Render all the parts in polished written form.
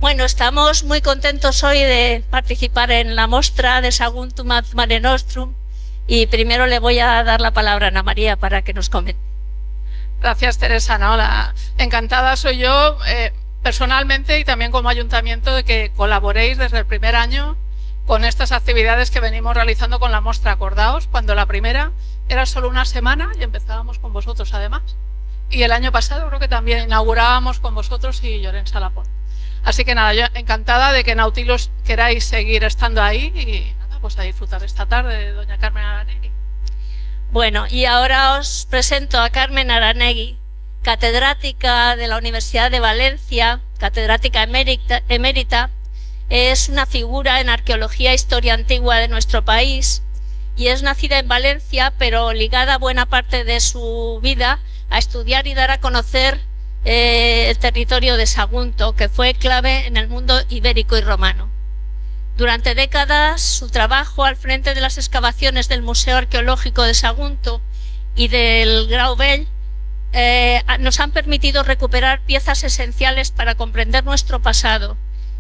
Bueno, estamos muy contentos hoy de participar en la mostra de Saguntum ad Mare Nostrum y primero le voy a dar la palabra a Ana María para que nos comente. Gracias, Teresa. No, encantada soy yo personalmente y también como ayuntamiento de que colaboréis desde el primer año con estas actividades que venimos realizando con la mostra. Acordaos, cuando la primera era solo una semana y empezábamos con vosotros además. Y el año pasado creo que también inaugurábamos con vosotros y Llorenç Alapont. Así que nada, yo encantada de que Nautilus queráis seguir estando ahí y nada, pues a disfrutar esta tarde de doña Carmen Aranegui. Bueno, y ahora os presento a Carmen Aranegui, catedrática de la Universidad de Valencia, catedrática emérita. Es una figura en arqueología e historia antigua de nuestro país y es nacida en Valencia, pero ligada buena parte de su vida a estudiar y dar a conocer el territorio de Sagunto, que fue clave en el mundo ibérico y romano. Durante décadas, su trabajo al frente de las excavaciones del Museo Arqueológico de Sagunto y del Grau Vell nos han permitido recuperar piezas esenciales para comprender nuestro pasado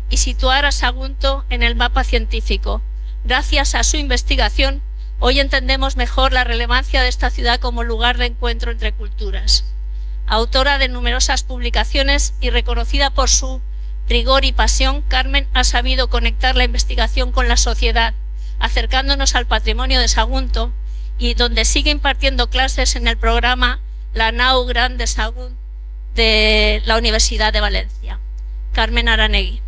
y situar a Sagunto en el mapa científico. Gracias a su investigación, hoy entendemos mejor la relevancia de esta ciudad como lugar de encuentro entre culturas. Autora de numerosas publicaciones y reconocida por su rigor y pasión, Carmen ha sabido conectar la investigación con la sociedad, acercándonos al patrimonio de Sagunto y donde sigue impartiendo clases en el programa La Nau Gran de Sagunt de la Universidad de Valencia. Carmen Aranegui.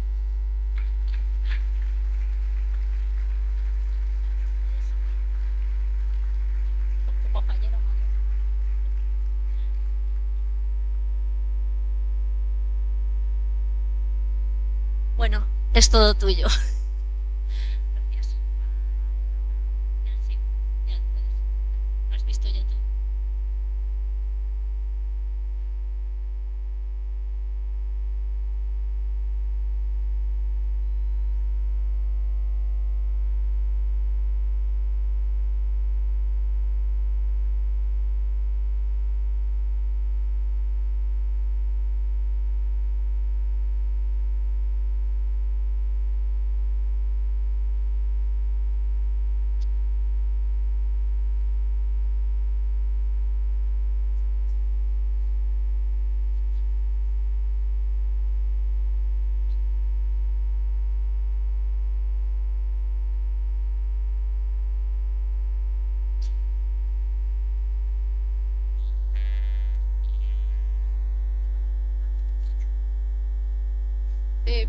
Bueno, es todo tuyo. Gracias. Ya puedes. Lo has visto ya tú.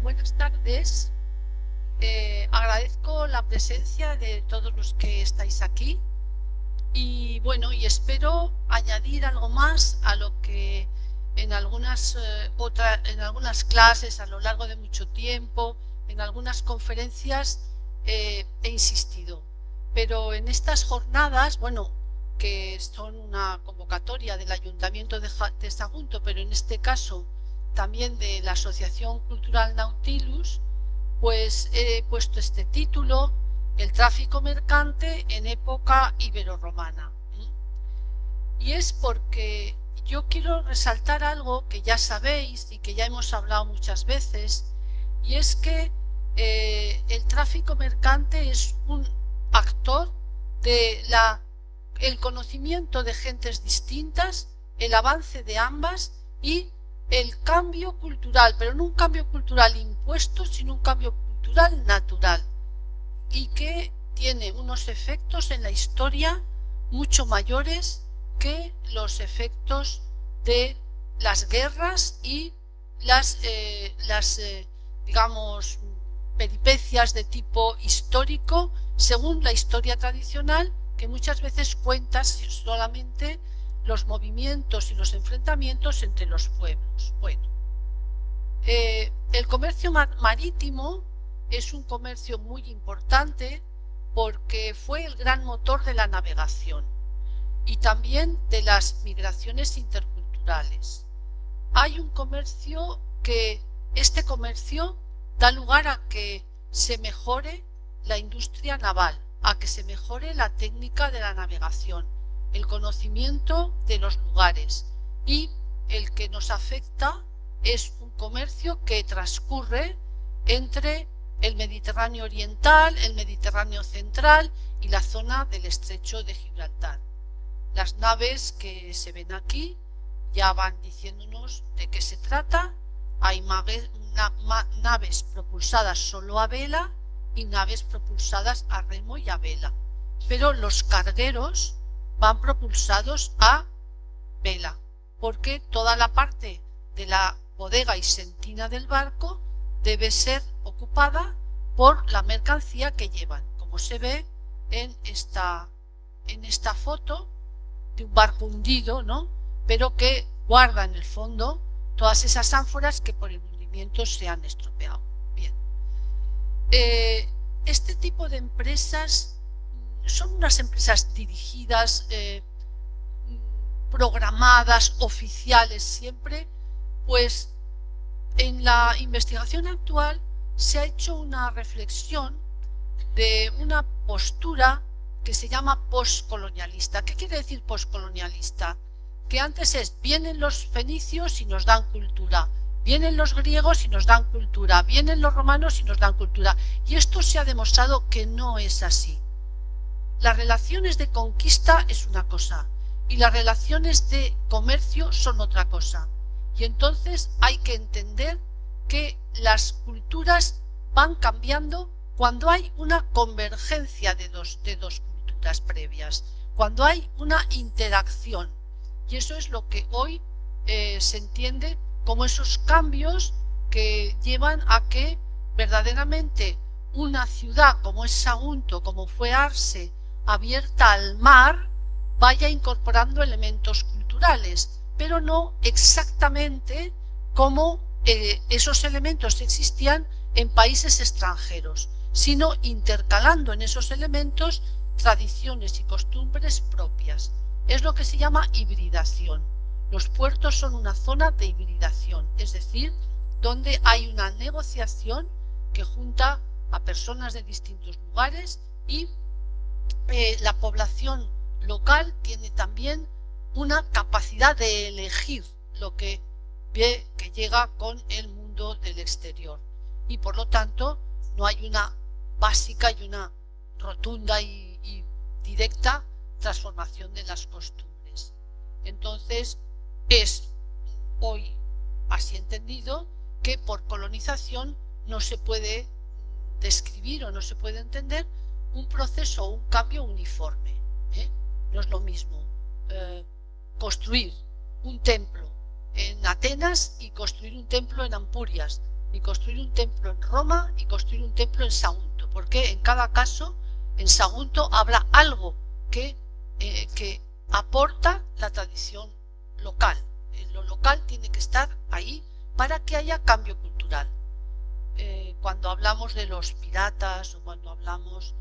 Buenas tardes. Agradezco la presencia de todos los que estáis aquí y bueno, y espero añadir algo más a lo que en algunas clases a lo largo de mucho tiempo, en algunas conferencias he insistido. Pero en estas jornadas, bueno, que son una convocatoria del Ayuntamiento de Sagunto, pero en este caso también de la Asociación Cultural Nautilus, pues he puesto este título, El tráfico mercante en época ibero-romana. Y es porque yo quiero resaltar algo que ya sabéis y que ya hemos hablado muchas veces, y es que el tráfico mercante es un actor de el conocimiento de gentes distintas, el avance de ambas y el cambio cultural, pero no un cambio cultural impuesto, sino un cambio cultural natural y que tiene unos efectos en la historia mucho mayores que los efectos de las guerras y digamos, peripecias de tipo histórico, según la historia tradicional, que muchas veces cuenta solamente los movimientos y los enfrentamientos entre los pueblos. Bueno, el comercio marítimo es un comercio muy importante porque fue el gran motor de la navegación y también de las migraciones interculturales. Hay un comercio este comercio da lugar a que se mejore la industria naval, a que se mejore la técnica de la navegación, el conocimiento de los lugares, y el que nos afecta es un comercio que transcurre entre el Mediterráneo oriental, el Mediterráneo central y la zona del estrecho de Gibraltar. Las naves que se ven aquí ya van diciéndonos de qué se trata. Hay naves propulsadas solo a vela y naves propulsadas a remo y a vela, pero los cargueros van propulsados a vela, porque toda la parte de la bodega y sentina del barco debe ser ocupada por la mercancía que llevan, como se ve en esta foto de un barco hundido, ¿no? Pero que guarda en el fondo todas esas ánforas que por el hundimiento se han estropeado. Bien. Este tipo de empresas son unas empresas dirigidas, programadas, oficiales siempre, pues en la investigación actual se ha hecho una reflexión de una postura que se llama postcolonialista. ¿Qué quiere decir postcolonialista? Que antes vienen los fenicios y nos dan cultura, vienen los griegos y nos dan cultura, vienen los romanos y nos dan cultura. Y esto se ha demostrado que no es así. Las relaciones de conquista es una cosa y las relaciones de comercio son otra cosa. Y entonces hay que entender que las culturas van cambiando cuando hay una convergencia de dos culturas previas, cuando hay una interacción. Y eso es lo que hoy se entiende como esos cambios que llevan a que verdaderamente una ciudad como es Sagunto, como fue Arce, abierta al mar, vaya incorporando elementos culturales, pero no exactamente como esos elementos existían en países extranjeros, sino intercalando en esos elementos tradiciones y costumbres propias. Es lo que se llama hibridación. Los puertos son una zona de hibridación, es decir, donde hay una negociación que junta a personas de distintos lugares y la población local tiene también una capacidad de elegir lo que ve que llega con el mundo del exterior. Y por lo tanto no hay una básica y una rotunda y directa transformación de las costumbres. Entonces es hoy así entendido que por colonización no se puede describir o no se puede entender un proceso o un cambio uniforme. No es lo mismo construir un templo en Atenas y construir un templo en Ampurias, ni construir un templo en Roma y construir un templo en Sagunto, porque en cada caso en Sagunto habrá algo que aporta la tradición local. Lo local tiene que estar ahí para que haya cambio cultural. Cuando hablamos de los piratas o cuando hablamos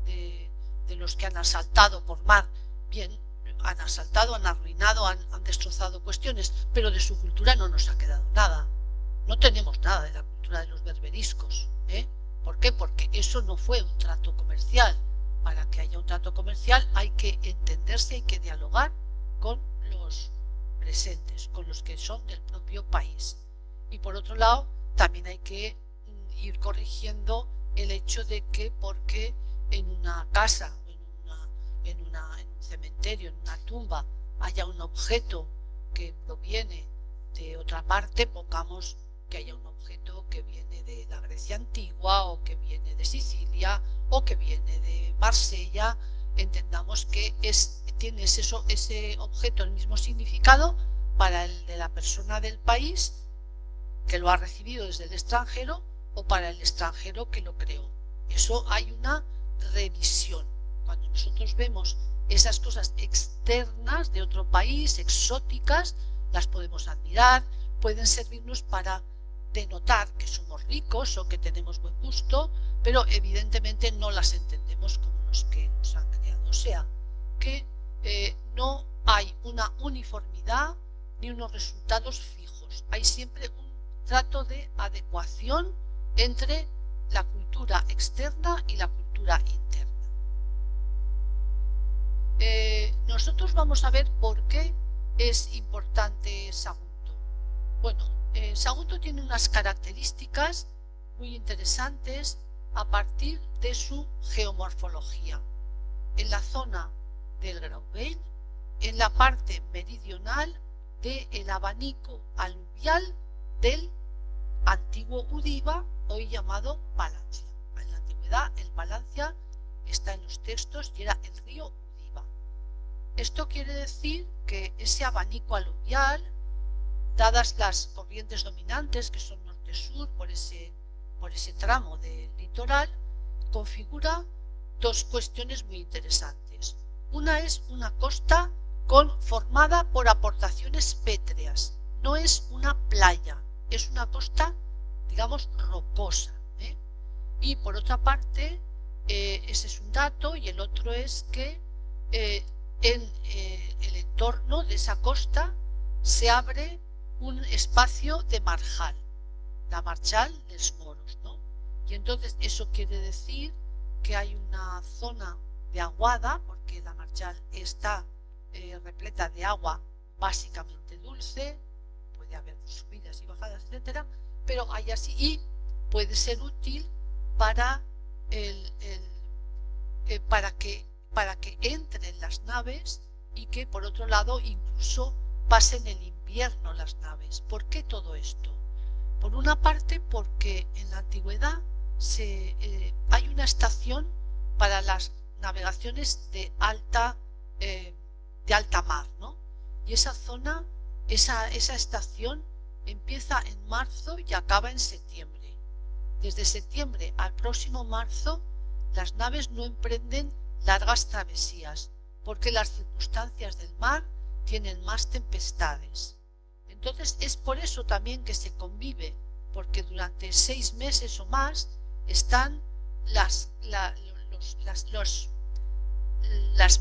de los que han asaltado por mar, bien, han asaltado, han arruinado, han destrozado cuestiones, pero de su cultura no nos ha quedado nada. No tenemos nada de la cultura de los berberiscos. ¿Por qué? Porque eso no fue un trato comercial. Para que haya un trato comercial hay que entenderse, hay que dialogar con los presentes, con los que son del propio país. Y por otro lado, también hay que ir corrigiendo el hecho de que porque en una casa, en un cementerio, en una tumba, haya un objeto que proviene de otra parte, pongamos que haya un objeto que viene de la Grecia antigua o que viene de Sicilia o que viene de Marsella, entendamos que tiene ese objeto el mismo significado para el de la persona del país que lo ha recibido desde el extranjero o para el extranjero que lo creó. Eso hay una revisión. Cuando nosotros vemos esas cosas externas de otro país, exóticas, las podemos admirar, pueden servirnos para denotar que somos ricos o que tenemos buen gusto, pero evidentemente no las entendemos como los que nos han creado. O sea, que no hay una uniformidad ni unos resultados fijos. Hay siempre un trato de adecuación entre la cultura externa y la cultura interna. Nosotros vamos a ver por qué es importante Sagunto. Bueno, Sagunto tiene unas características muy interesantes a partir de su geomorfología. En la zona del Graubell, en la parte meridional del abanico aluvial del antiguo Udiva, hoy llamado Palancia. En la antigüedad el Palancia está en los textos y era el río Udiva. Esto quiere decir que ese abanico aluvial, dadas las corrientes dominantes que son norte-sur por ese tramo del litoral, configura dos cuestiones muy interesantes. Una es una costa formada por aportaciones pétreas, no es una playa, es una costa, digamos, rocosa. Y por otra parte, ese es un dato, y el otro es que en el entorno de esa costa se abre un espacio de marjal, la marjal dels Moros, ¿no? Y entonces eso quiere decir que hay una zona de aguada, porque la marjal está repleta de agua básicamente dulce, puede haber subidas y bajadas, etcétera, pero hay así, y puede ser útil para para que entren las naves y que por otro lado incluso pasen el invierno las naves. ¿Por qué todo esto? Por una parte porque en la antigüedad hay una estación para las navegaciones de alta mar, ¿no? Y esa zona, esa estación empieza en marzo y acaba en septiembre. Desde septiembre al próximo marzo las naves no emprenden largas travesías porque las circunstancias del mar tienen más tempestades. Entonces es por eso también que se convive, porque durante 6 meses o más están las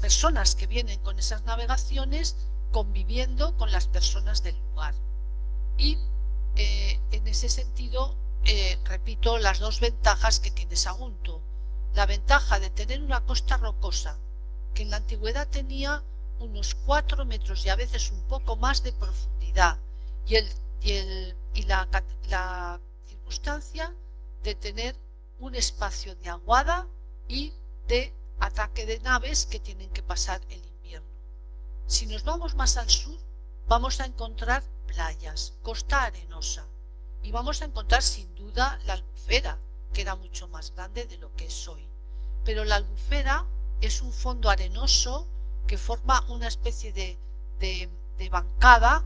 personas que vienen con esas navegaciones conviviendo con las personas del lugar. Y en ese sentido, repito las dos ventajas que tiene Sagunto. La ventaja de tener una costa rocosa, que en la antigüedad tenía unos 4 metros y a veces un poco más de profundidad, y la circunstancia de tener un espacio de aguada y de ataque de naves que tienen que pasar el invierno. Si nos vamos más al sur, vamos a encontrar playas, costa arenosa, y vamos a encontrar sin duda la Albufera, que era mucho más grande de lo que es hoy. Pero la Albufera es un fondo arenoso que forma una especie de bancada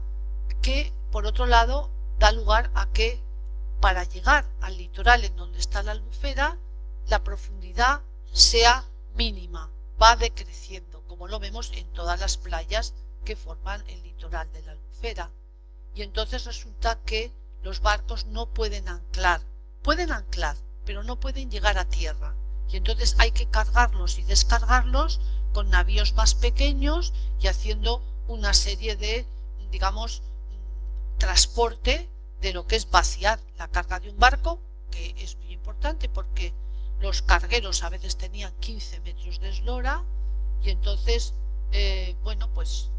que, por otro lado, da lugar a que para llegar al litoral en donde está la Albufera, la profundidad sea mínima, va decreciendo, como lo vemos en todas las playas que forman el litoral de la Albufera. Y entonces resulta que los barcos no pueden anclar, pero no pueden llegar a tierra. Y entonces hay que cargarlos y descargarlos con navíos más pequeños y haciendo una serie de, digamos, transporte de lo que es vaciar la carga de un barco, que es muy importante porque los cargueros a veces tenían 15 metros de eslora, y entonces, bueno, pues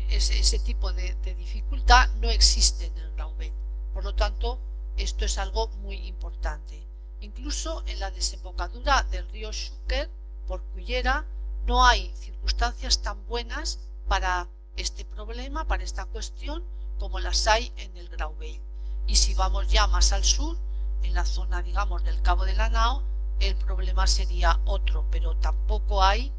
ese tipo de dificultad no existe en el Graubell. Por lo tanto, esto es algo muy importante. Incluso en la desembocadura del río Xúquer, por Cullera, no hay circunstancias tan buenas para este problema, para esta cuestión, como las hay en el Graubell. Y si vamos ya más al sur, en la zona, digamos, del Cabo de la Nao, el problema sería otro, pero tampoco hay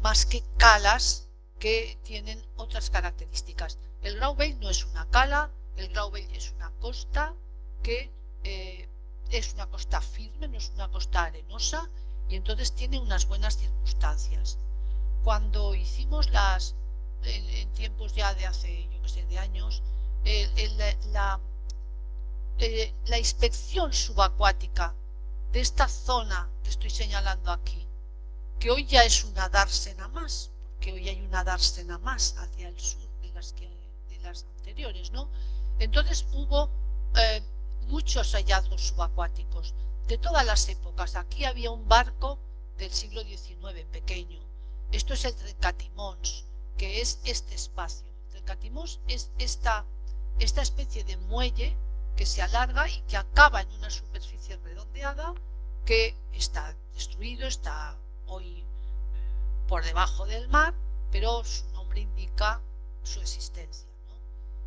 más que calas que tienen otras características. El Graubell no es una cala, el Graubell es una costa que es una costa firme, no es una costa arenosa, y entonces tiene unas buenas circunstancias. Cuando hicimos en tiempos ya de hace, yo que sé, de años, la inspección subacuática de esta zona que estoy señalando aquí, que hoy ya es una dársena más, porque hoy hay una dársena más hacia el sur de las anteriores, ¿no? Entonces hubo muchos hallazgos subacuáticos de todas las épocas. Aquí había un barco del siglo XIX pequeño. Esto es el Trencatimons, que es este espacio. El Trencatimons es esta especie de muelle que se alarga y que acaba en una superficie redondeada que está destruido, está hoy por debajo del mar, pero su nombre indica su existencia, ¿no?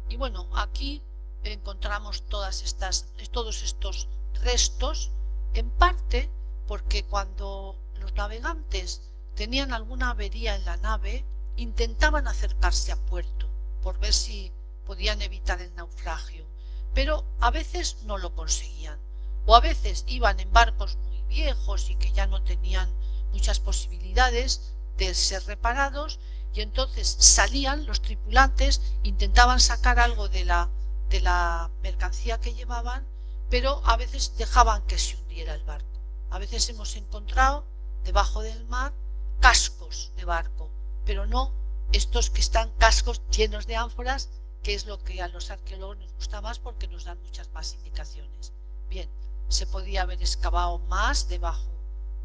Y bueno, aquí encontramos todos estos restos, en parte porque cuando los navegantes tenían alguna avería en la nave, intentaban acercarse a puerto por ver si podían evitar el naufragio, pero a veces no lo conseguían, o a veces iban en barcos muy viejos y que ya no tenían muchas posibilidades de ser reparados, y entonces salían los tripulantes, intentaban sacar algo de la mercancía que llevaban, pero a veces dejaban que se hundiera el barco. A veces hemos encontrado debajo del mar cascos de barco, pero no estos que están cascos llenos de ánforas, que es lo que a los arqueólogos nos gusta más porque nos dan muchas más indicaciones. Bien, se podía haber excavado más debajo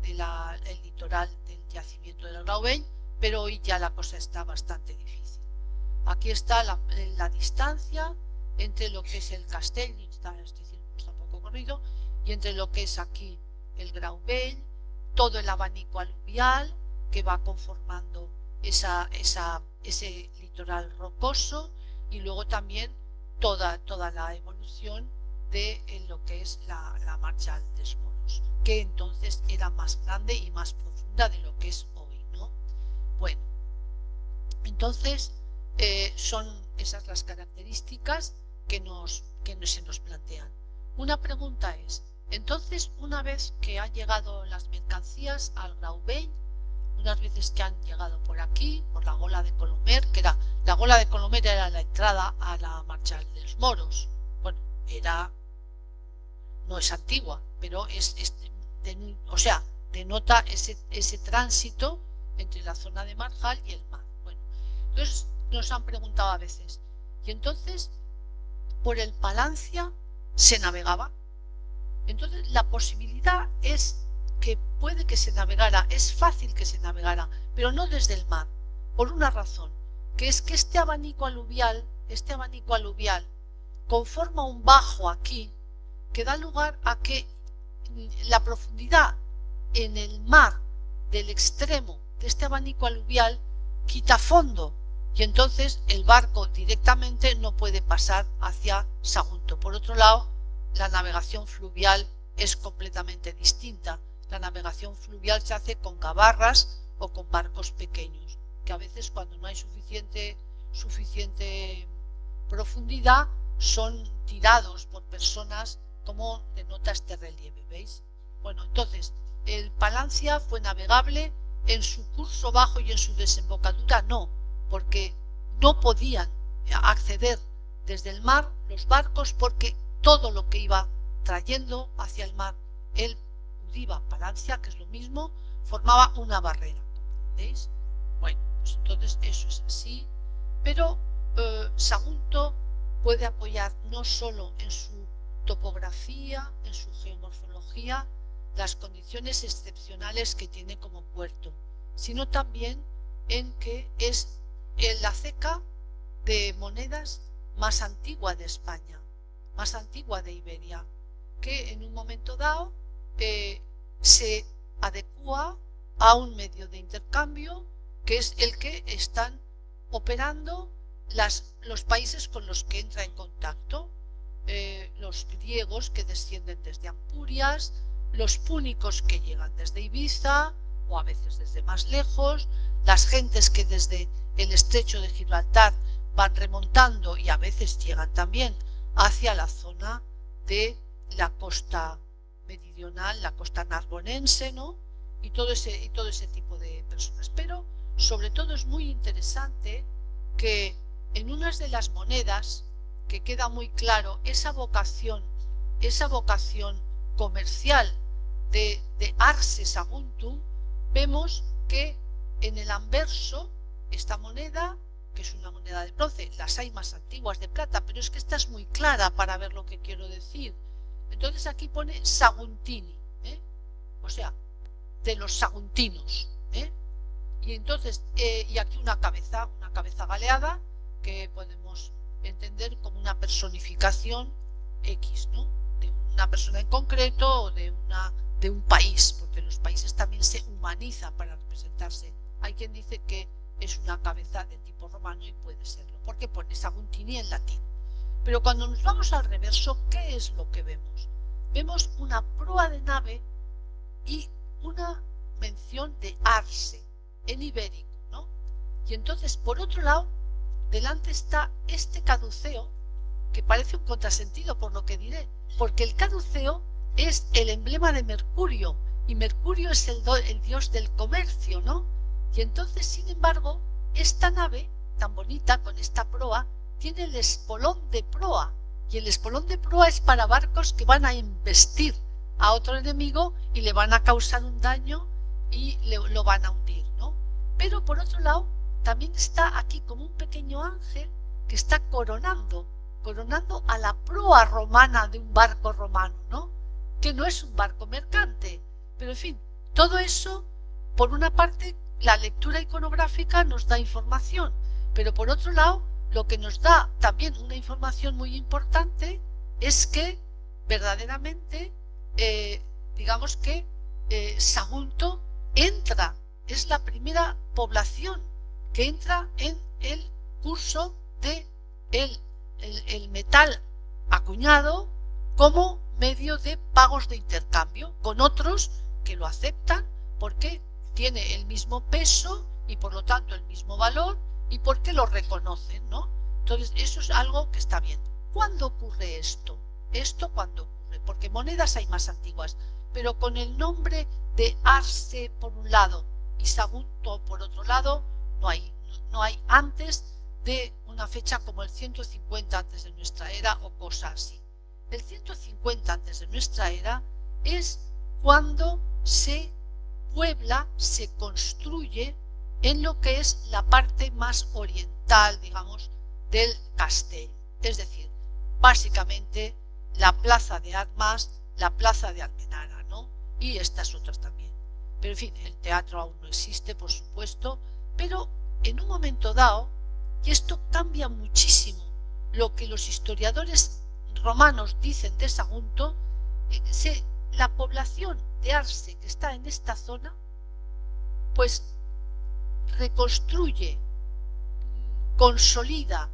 del litoral del yacimiento del Graubeñ, pero hoy ya la cosa está bastante difícil. Aquí está la distancia entre lo que es el Castell, este círculo está un poco corrido, y entre lo que es aquí el Graubeñ, todo el abanico aluvial que va conformando ese litoral rocoso, y luego también toda la evolución de lo que es la Marchal dels Moros, que entonces era más grande y más profunda de lo que es hoy, ¿no? Bueno, entonces son esas las características que se nos plantean. Una pregunta es, entonces, una vez que han llegado las mercancías al Graubeñ, unas veces que han llegado por aquí, por la Gola de Colomer, la Gola de Colomer era la entrada a la Marchal dels Moros. Bueno, no es antigua, pero denota ese tránsito entre la zona de Marjal y el mar. Bueno, entonces nos han preguntado a veces, y entonces por el Palancia se navegaba. Entonces la posibilidad es que puede que se navegara, es fácil que se navegara, pero no desde el mar, por una razón, que es que este abanico aluvial conforma un bajo aquí, que da lugar a que la profundidad en el mar del extremo de este abanico aluvial quita fondo, y entonces el barco directamente no puede pasar hacia Sagunto. Por otro lado, la navegación fluvial es completamente distinta. La navegación fluvial se hace con gabarras o con barcos pequeños, que a veces cuando no hay suficiente profundidad son tirados por personas, como denota este relieve, ¿veis? Bueno, entonces el Palancia fue navegable en su curso bajo y en su desembocadura no, porque no podían acceder desde el mar los barcos, porque todo lo que iba trayendo hacia el mar el Udiva Palancia, que es lo mismo, formaba una barrera, ¿comprendéis? Bueno, pues entonces eso es así, pero Sagunto puede apoyar no solo en su topografía, en su geomorfología, las condiciones excepcionales que tiene como puerto, sino también en que es la ceca de monedas más antigua de España, más antigua de Iberia, que en un momento dado se adecua a un medio de intercambio que es el que están operando los países con los que entra en contacto, los griegos que descienden desde Ampurias, los púnicos que llegan desde Ibiza o a veces desde más lejos, las gentes que desde el estrecho de Gibraltar van remontando y a veces llegan también hacia la zona de la costa meridional, la costa narbonense, ¿no? Y todo ese tipo de personas. Pero sobre todo es muy interesante que en unas de las monedas que queda muy claro esa vocación comercial de Arse Saguntum, vemos que en el anverso esta moneda, que es una moneda de bronce, las hay más antiguas de plata, pero es que esta es muy clara para ver lo que quiero decir. Entonces aquí pone Saguntini, o sea, de los saguntinos, y entonces y aquí una cabeza galeada que podemos entender como una personificación X, ¿no? De una persona en concreto o de un país, porque los países también se humanizan para representarse. Hay quien dice que es una cabeza de tipo romano y puede serlo, porque pone Saguntini en latín. Pero cuando nos vamos al reverso, ¿qué es lo que vemos? Vemos una proa de nave y una mención de arse en ibérico, ¿no? Y entonces, por otro lado, delante está este caduceo, que parece un contrasentido por lo que diré, porque el caduceo es el emblema de Mercurio, y Mercurio es el dios del comercio, ¿no? Y entonces, sin embargo, esta nave tan bonita, con esta proa, tiene el espolón de proa, y el espolón de proa es para barcos que van a embestir a otro enemigo y le van a causar un daño y lo van a hundir, ¿no? Pero por otro lado, también está aquí como un pequeño ángel que está coronando a la proa romana de un barco romano, ¿no? Que no es un barco mercante. Pero en fin, todo eso, por una parte, la lectura iconográfica nos da información, pero por otro lado, lo que nos da también una información muy importante es que verdaderamente, digamos que Sagunto entra, es la primera población que entra en el curso de el metal acuñado como medio de pagos de intercambio con otros que lo aceptan porque tiene el mismo peso y por lo tanto el mismo valor y porque lo reconocen, ¿no? Entonces eso es algo que está bien. ¿Cuándo ocurre esto? ¿Esto cuándo ocurre? Porque monedas hay más antiguas, pero con el nombre de Arse por un lado y Sagunto por otro lado no hay antes de una fecha como el 150 antes de nuestra era o cosa así. El 150 antes de nuestra era es cuando se puebla, se construye en lo que es la parte más oriental, digamos, del Castell. Es decir, básicamente la plaza de Armas, la plaza de Almenara, ¿no? Y estas otras también. Pero en fin, el teatro aún no existe, por supuesto, pero en un momento dado, y esto cambia muchísimo lo que los historiadores romanos dicen de Sagunto, la población de Arse que está en esta zona, pues reconstruye, consolida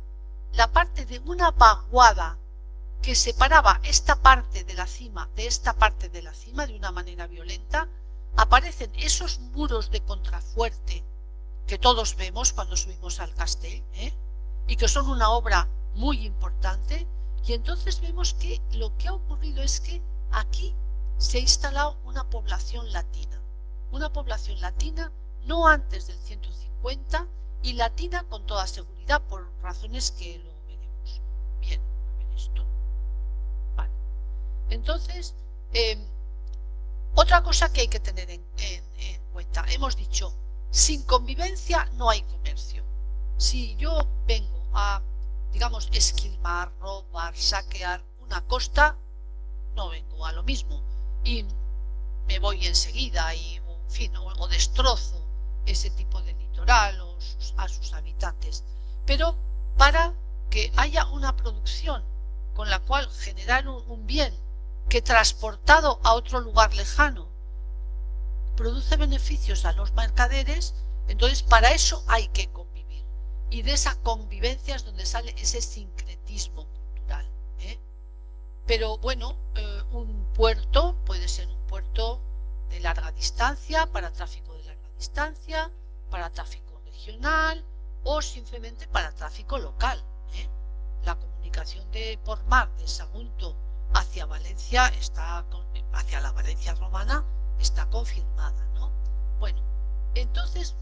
la parte de una vaguada que separaba esta parte de la cima de esta parte de la cima de una manera violenta. Aparecen esos muros de contrafuerte que todos vemos cuando subimos al Castell, y que son una obra muy importante, y entonces vemos que lo que ha ocurrido es que aquí se ha instalado una población latina no antes del 150 y latina con toda seguridad por razones que lo veremos. Bien, a ver esto. Vale. Entonces, otra cosa que hay que tener en cuenta, hemos dicho, sin convivencia no hay comercio. Si yo vengo a, digamos, esquilmar, robar, saquear una costa, no vengo a lo mismo y me voy enseguida y, en fin, o destrozo ese tipo de litoral o a sus habitantes. Pero para que haya una producción con la cual generar un bien que transportado a otro lugar lejano produce beneficios a los mercaderes, entonces para eso hay que convivir. Y de esa convivencia es donde sale ese sincretismo cultural. Pero bueno, un puerto puede ser un puerto de larga distancia, para tráfico de larga distancia, para tráfico regional o simplemente para tráfico local. La comunicación por mar de Sagunto hacia Valencia hacia la Valencia romana está confirmada, ¿no? Bueno, entonces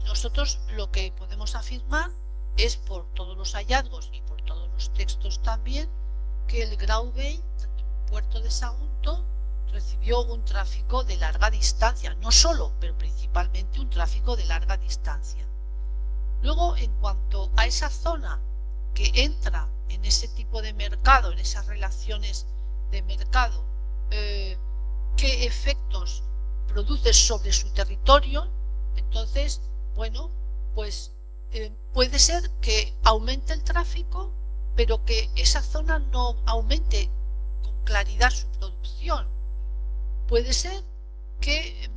nosotros lo que podemos afirmar es por todos los hallazgos y por todos los textos también que el Graubein, puerto de Sagunto, recibió un tráfico de larga distancia, no solo, pero principalmente un tráfico de larga distancia. Luego, en cuanto a esa zona que entra en ese tipo de mercado, en esas relaciones de mercado, qué efectos produce sobre su territorio, entonces, bueno, pues puede ser que aumente el tráfico, pero que esa zona no aumente con claridad su producción. Puede ser que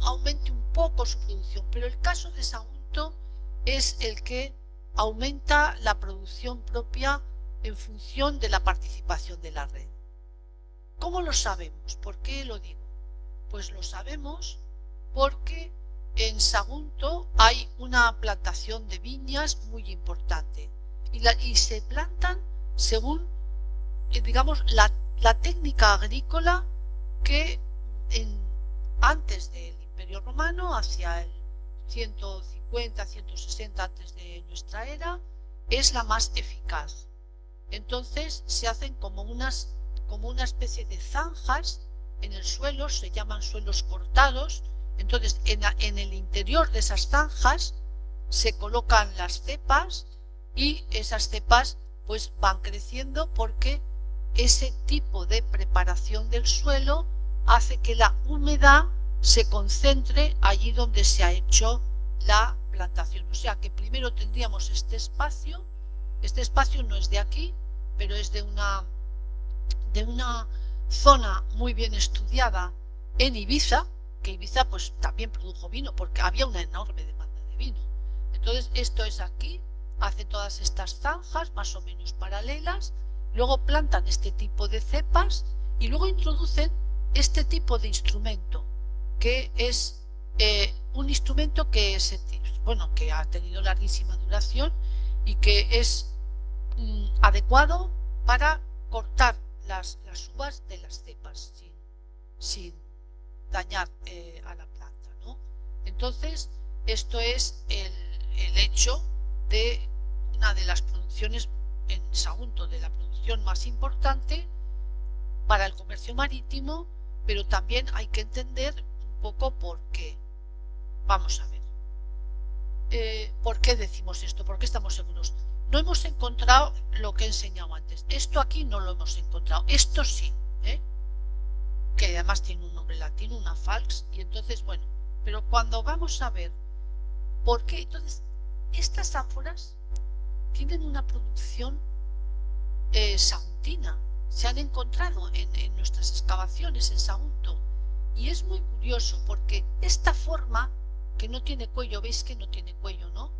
aumente un poco su producción, pero el caso de Sagunto es el que aumenta la producción propia en función de la participación de la red. ¿Cómo lo sabemos? ¿Por qué lo digo? Pues lo sabemos porque en Sagunto hay una plantación de viñas muy importante y se plantan según, digamos, la técnica agrícola que antes del Imperio Romano, hacia el 150, 160 antes de nuestra era, es la más eficaz. Entonces se hacen como una especie de zanjas en el suelo, se llaman suelos cortados. Entonces en el interior de esas zanjas se colocan las cepas y esas cepas pues van creciendo porque ese tipo de preparación del suelo hace que la humedad se concentre allí donde se ha hecho la plantación. O sea que primero tendríamos este espacio no es de aquí, pero es de una zona muy bien estudiada en Ibiza, que Ibiza pues también produjo vino porque había una enorme demanda de vino. Entonces esto es aquí, hace todas estas zanjas más o menos paralelas, luego plantan este tipo de cepas y luego introducen este tipo de instrumento, que es un instrumento que ha tenido larguísima duración y que es adecuado para cortar las uvas de las cepas sin dañar a la planta, ¿no? Entonces esto es el hecho de una de las producciones en Sagunto, de la producción más importante para el comercio marítimo, pero también hay que entender un poco por qué. Vamos a ver. ¿Por qué decimos esto? ¿Por qué estamos seguros? No hemos encontrado lo que he enseñado antes. Esto aquí no lo hemos encontrado. Esto sí, que además tiene un nombre latino, una falx, y entonces, bueno, pero cuando vamos a ver por qué, entonces, estas ánforas tienen una producción saguntina. Se han encontrado en nuestras excavaciones en Sagunto. Y es muy curioso porque esta forma, que no tiene cuello, veis que no tiene cuello, ¿no?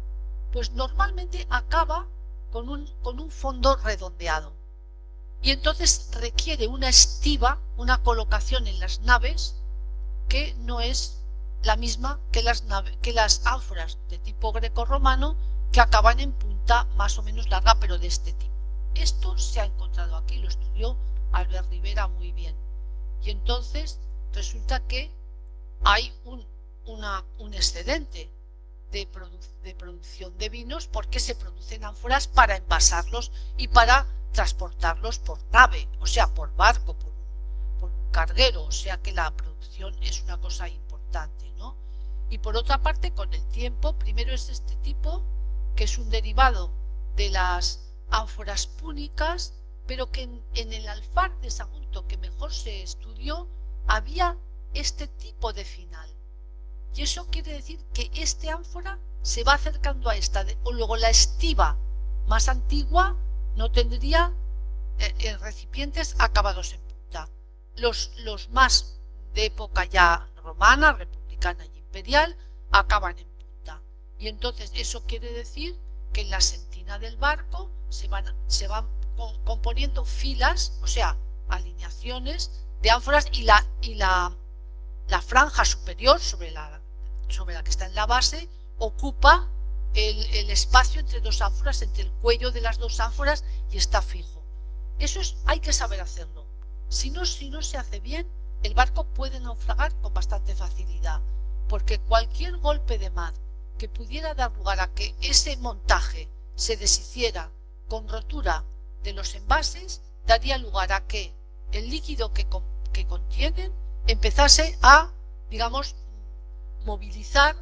Pues normalmente acaba con un fondo redondeado. Y entonces requiere una estiba, una colocación en las naves que no es la misma que las ánforas de tipo grecorromano, que acaban en punta más o menos larga, pero de este tipo. Esto se ha encontrado aquí, lo estudió Albert Rivera muy bien. Y entonces resulta que hay un excedente de producción de vinos porque se producen ánforas para envasarlos y para transportarlos por nave, o sea, por barco, por un carguero, o sea que la producción es una cosa importante, ¿no? Y por otra parte, con el tiempo, primero es este tipo, que es un derivado de las ánforas púnicas, pero que en el alfar de Sagunto, que mejor se estudió, había este tipo de final. Y eso quiere decir que este ánfora se va acercando a esta, o luego la estiva más antigua no tendría recipientes acabados en punta. Los más de época ya romana, republicana y imperial acaban en punta. Y entonces eso quiere decir que en la sentina del barco se van componiendo filas, o sea, alineaciones de ánforas, y la franja superior sobre la que está en la base ocupa el espacio entre dos ánforas, entre el cuello de las dos ánforas, y está fijo. Eso hay que saber hacerlo. Si no se hace bien, el barco puede naufragar con bastante facilidad, porque cualquier golpe de mar que pudiera dar lugar a que ese montaje se deshiciera con rotura de los envases, daría lugar a que el líquido que contienen empezase a, digamos, movilizar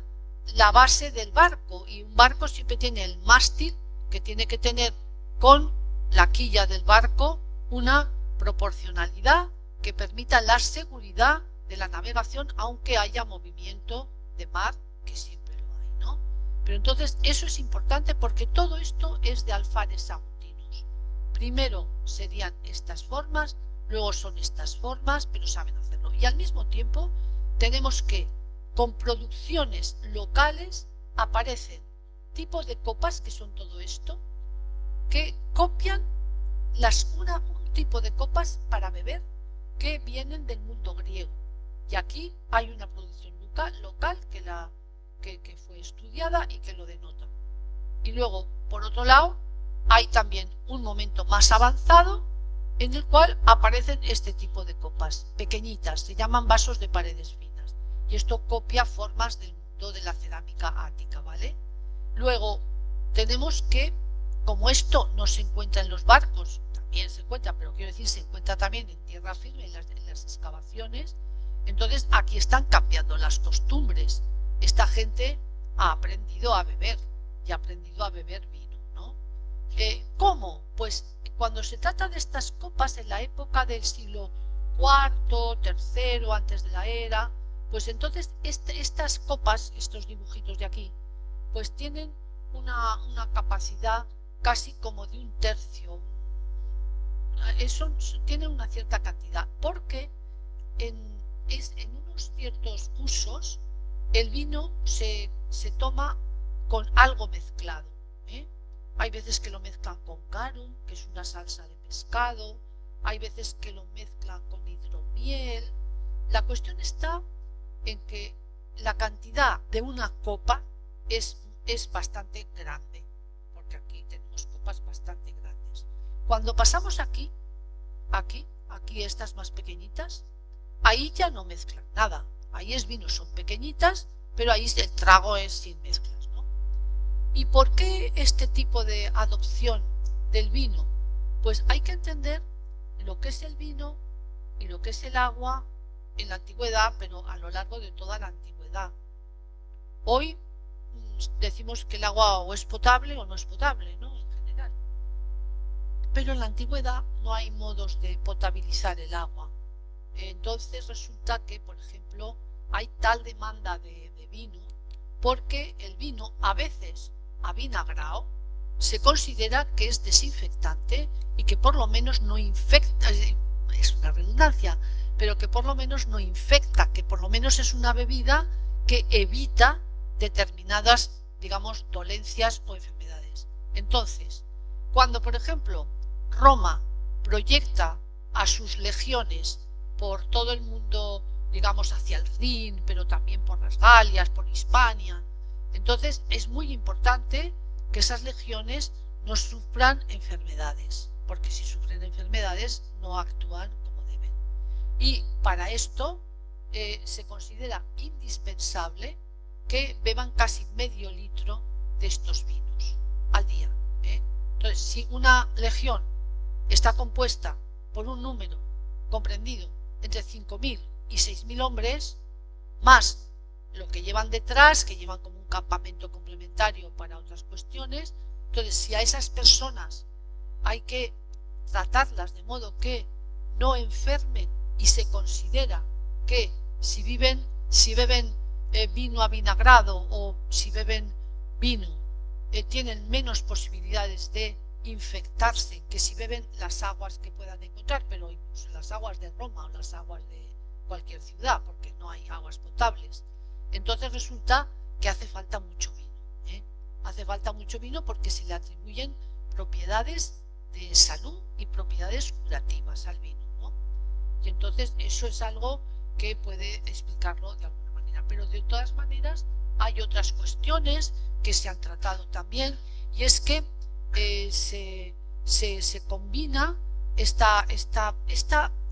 la base del barco, y un barco siempre tiene el mástil, que tiene que tener con la quilla del barco una proporcionalidad que permita la seguridad de la navegación, aunque haya movimiento de mar, que siempre lo hay, ¿no? Pero entonces eso es importante porque todo esto es de alfares saguntinos. primero serían estas formas, luego son estas formas, pero saben hacerlo. Y al mismo tiempo tenemos que con producciones locales aparecen tipos de copas, que son todo esto, que copian un tipo de copas para beber que vienen del mundo griego. Y aquí hay una producción local que fue estudiada y que lo denota. Y luego, por otro lado, hay también un momento más avanzado en el cual aparecen este tipo de copas pequeñitas, se llaman vasos de paredes finas. Y esto copia formas del mundo de la cerámica ática, ¿vale? Luego tenemos que, como esto no se encuentra en los barcos, también se encuentra, pero quiero decir, se encuentra también en tierra firme, en las excavaciones, entonces aquí están cambiando las costumbres. Esta gente ha aprendido a beber y ha aprendido a beber vino, ¿no? ¿Cómo? Pues cuando se trata de estas copas en la época del siglo IV, III, antes de la era, pues entonces estas copas, estos dibujitos de aquí, pues tienen una capacidad casi como de un tercio. Tienen una cierta cantidad, porque en unos ciertos usos el vino se toma con algo mezclado, ¿eh? Hay veces que lo mezclan con garum, que es una salsa de pescado, hay veces que lo mezclan con hidromiel. La cuestión está en que la cantidad de una copa es bastante grande, porque aquí tenemos copas bastante grandes. Cuando pasamos aquí estas más pequeñitas, ahí ya no mezclan nada, ahí es vino, son pequeñitas, pero ahí el trago es sin mezclas, ¿no? ¿Y por qué este tipo de adopción del vino? Pues hay que entender lo que es el vino y lo que es el agua en la antigüedad, pero a lo largo de toda la antigüedad. Hoy decimos que el agua o es potable o no es potable, ¿no? En general. Pero en la antigüedad no hay modos de potabilizar el agua. Entonces resulta que, por ejemplo, hay tal demanda de vino porque el vino, a veces avinagrado, se considera que es desinfectante y que por lo menos no infecta, es una redundancia, pero que por lo menos no infecta, que por lo menos es una bebida que evita determinadas, digamos, dolencias o enfermedades. Entonces, cuando, por ejemplo, Roma proyecta a sus legiones por todo el mundo, digamos, hacia el Rin, pero también por las Galias, por Hispania, entonces es muy importante que esas legiones no sufran enfermedades, porque si sufren enfermedades no actúan como deben. Y para esto se considera indispensable que beban casi medio litro de estos vinos al día, ¿eh? Entonces, si una legión está compuesta por un número comprendido entre 5.000 y 6.000 hombres, más lo que llevan detrás, que llevan como un campamento complementario para otras cuestiones, entonces si a esas personas hay que tratarlas de modo que no enfermen y se considera que si beben vino avinagrado o si beben vino tienen menos posibilidades de infectarse que si beben las aguas que puedan encontrar, pero incluso las aguas de Roma o las aguas de cualquier ciudad, porque no hay aguas potables. Entonces resulta que hace falta mucho vino, ¿eh? Hace falta mucho vino porque se le atribuyen propiedades de salud y propiedades curativas al vino, ¿no? Y entonces eso es algo que puede explicarlo de alguna manera, pero de todas maneras hay otras cuestiones que se han tratado también, y es que se combina esta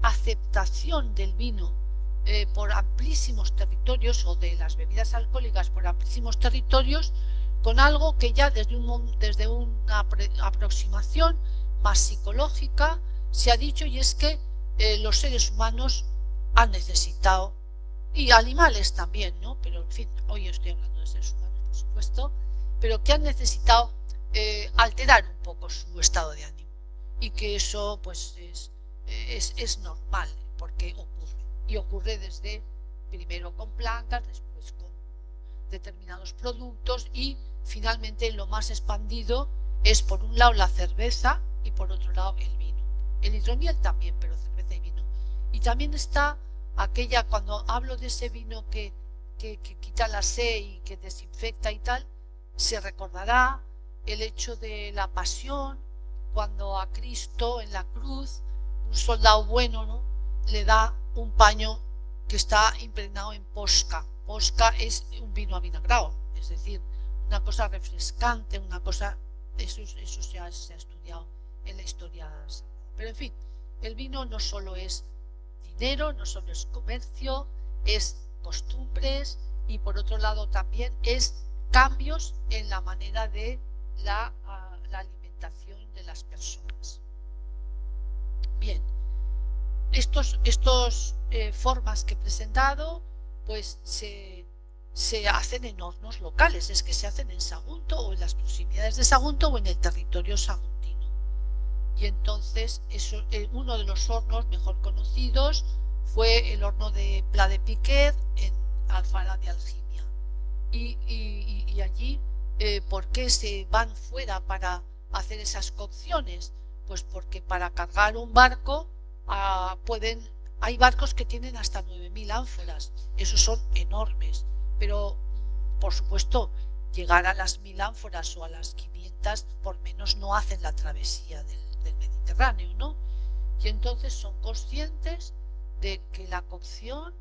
aceptación del vino por amplísimos territorios, o de las bebidas alcohólicas por amplísimos territorios, con algo que ya desde una aproximación más psicológica se ha dicho, y es que los seres humanos han necesitado, y animales también, ¿no? Pero en fin, hoy estoy hablando de seres humanos, por supuesto, pero que han necesitado alterar un poco su estado de ánimo, y que eso pues es normal, porque ocurre desde primero con plantas, después con determinados productos, y finalmente lo más expandido es por un lado la cerveza y y por otro lado el vino. El hidromiel también, pero cerveza y vino. Y también está aquella, cuando hablo de ese vino que quita la sed y que desinfecta y tal, se recordará el hecho de la pasión, cuando a Cristo en la cruz, un soldado bueno, ¿no?, le da un paño que está impregnado en posca. Posca es un vino avinagrado, es decir, una cosa refrescante, una cosa, eso se ha estudiado en la historia. Pero en fin, el vino no solo es dinero, no solo es comercio, es costumbres y por otro lado también es cambios en la manera de la alimentación de las personas. Bien, estos formas que he presentado pues se hacen en hornos locales, es que se hacen en Sagunto o en las proximidades de Sagunto o en el territorio saguntino. Y entonces uno de los hornos mejor conocidos fue el horno de Pla de Piquet en Alfara de Algimia. Y allí, ¿por qué se van fuera para hacer esas cocciones? Pues porque para cargar un barco hay barcos que tienen hasta 9.000 ánforas, esos son enormes, pero por supuesto llegar a las 1.000 ánforas o a las 500 por menos no hacen la travesía del Mediterráneo, ¿no? Y entonces son conscientes de que la cocción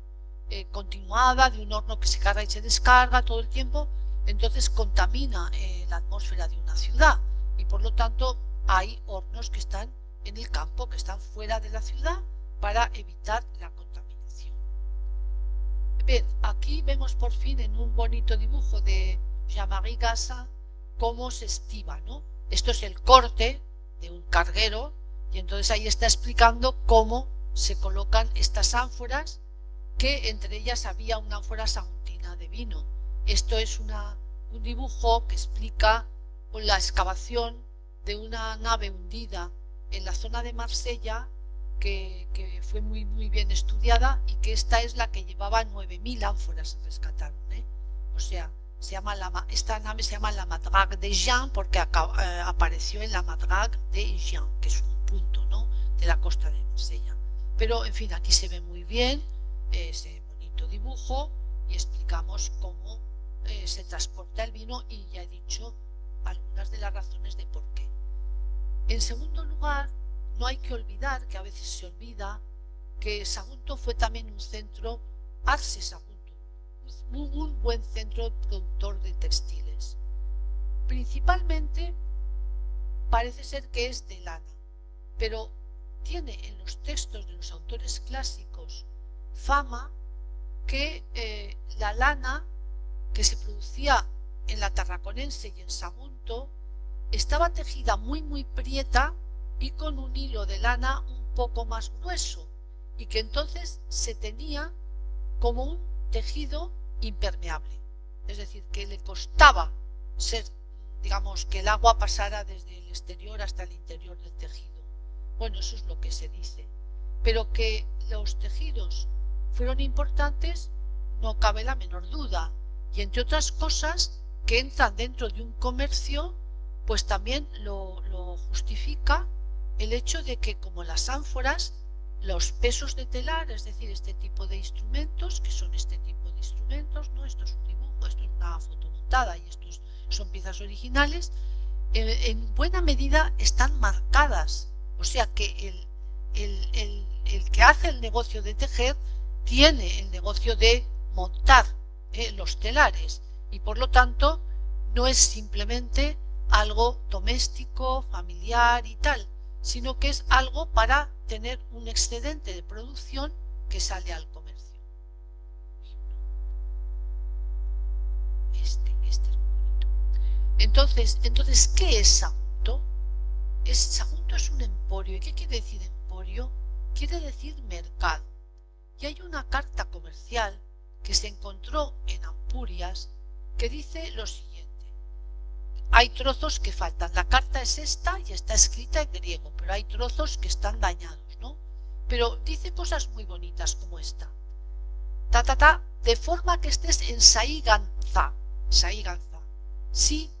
continuada de un horno que se carga y se descarga todo el tiempo, entonces contamina la atmósfera de una ciudad y por lo tanto hay hornos que están en el campo, que están fuera de la ciudad para evitar la contaminación. Bien, aquí vemos por fin en un bonito dibujo de Jean-Marie Gassin cómo se estiva, ¿no? Esto es el corte de un carguero y entonces ahí está explicando cómo se colocan estas ánforas, que entre ellas había una ánfora saguntina de vino. Esto es un dibujo que explica la excavación de una nave hundida en la zona de Marsella, que fue muy bien estudiada y que esta es la que llevaba 9.000 ánforas, se rescataron, ¿eh? O sea, esta nave se llama la Madrague de Jean porque apareció en la Madrague de Jean, que es un punto, ¿no?, de la costa de Marsella. Pero en fin, aquí se ve muy bien ese bonito dibujo y explicamos cómo se transporta el vino y ya he dicho algunas de las razones de por qué. En segundo lugar, no hay que olvidar, que a veces se olvida, que Sagunto fue también un centro, Arce Sagunto, un buen centro productor de textiles. Principalmente parece ser que es de lana, pero tiene en los textos de los autores clásicos fama que la lana que se producía en la Tarraconense y en Sagunto estaba tejida muy prieta y con un hilo de lana un poco más grueso y que entonces se tenía como un tejido impermeable, es decir, que le costaba ser, digamos, que el agua pasara desde el exterior hasta el interior del tejido. Bueno, eso es lo que se dice, pero que los tejidos fueron importantes no cabe la menor duda, y entre otras cosas que entran dentro de un comercio, pues también lo justifica el hecho de que, como las ánforas, los pesos de telar, es decir, este tipo de instrumentos, que son este tipo de instrumentos, ¿no? Esto es un dibujo, esto es una foto montada y estos son piezas originales, en buena medida están marcadas, o sea que el que hace el negocio de tejer tiene el negocio de montar los telares y por lo tanto no es simplemente algo doméstico, familiar y tal, sino que es algo para tener un excedente de producción que sale al comercio. Este es muy bonito. Entonces, ¿qué es Sagunto? Sagunto es un emporio. ¿Y qué quiere decir emporio? Quiere decir mercado. Y hay una carta comercial que se encontró en Ampurias que dice lo siguiente. Hay trozos que faltan. La carta es esta y está escrita en griego, pero hay trozos que están dañados, ¿no? Pero dice cosas muy bonitas como esta. De forma que estés en Saiganza. Sí,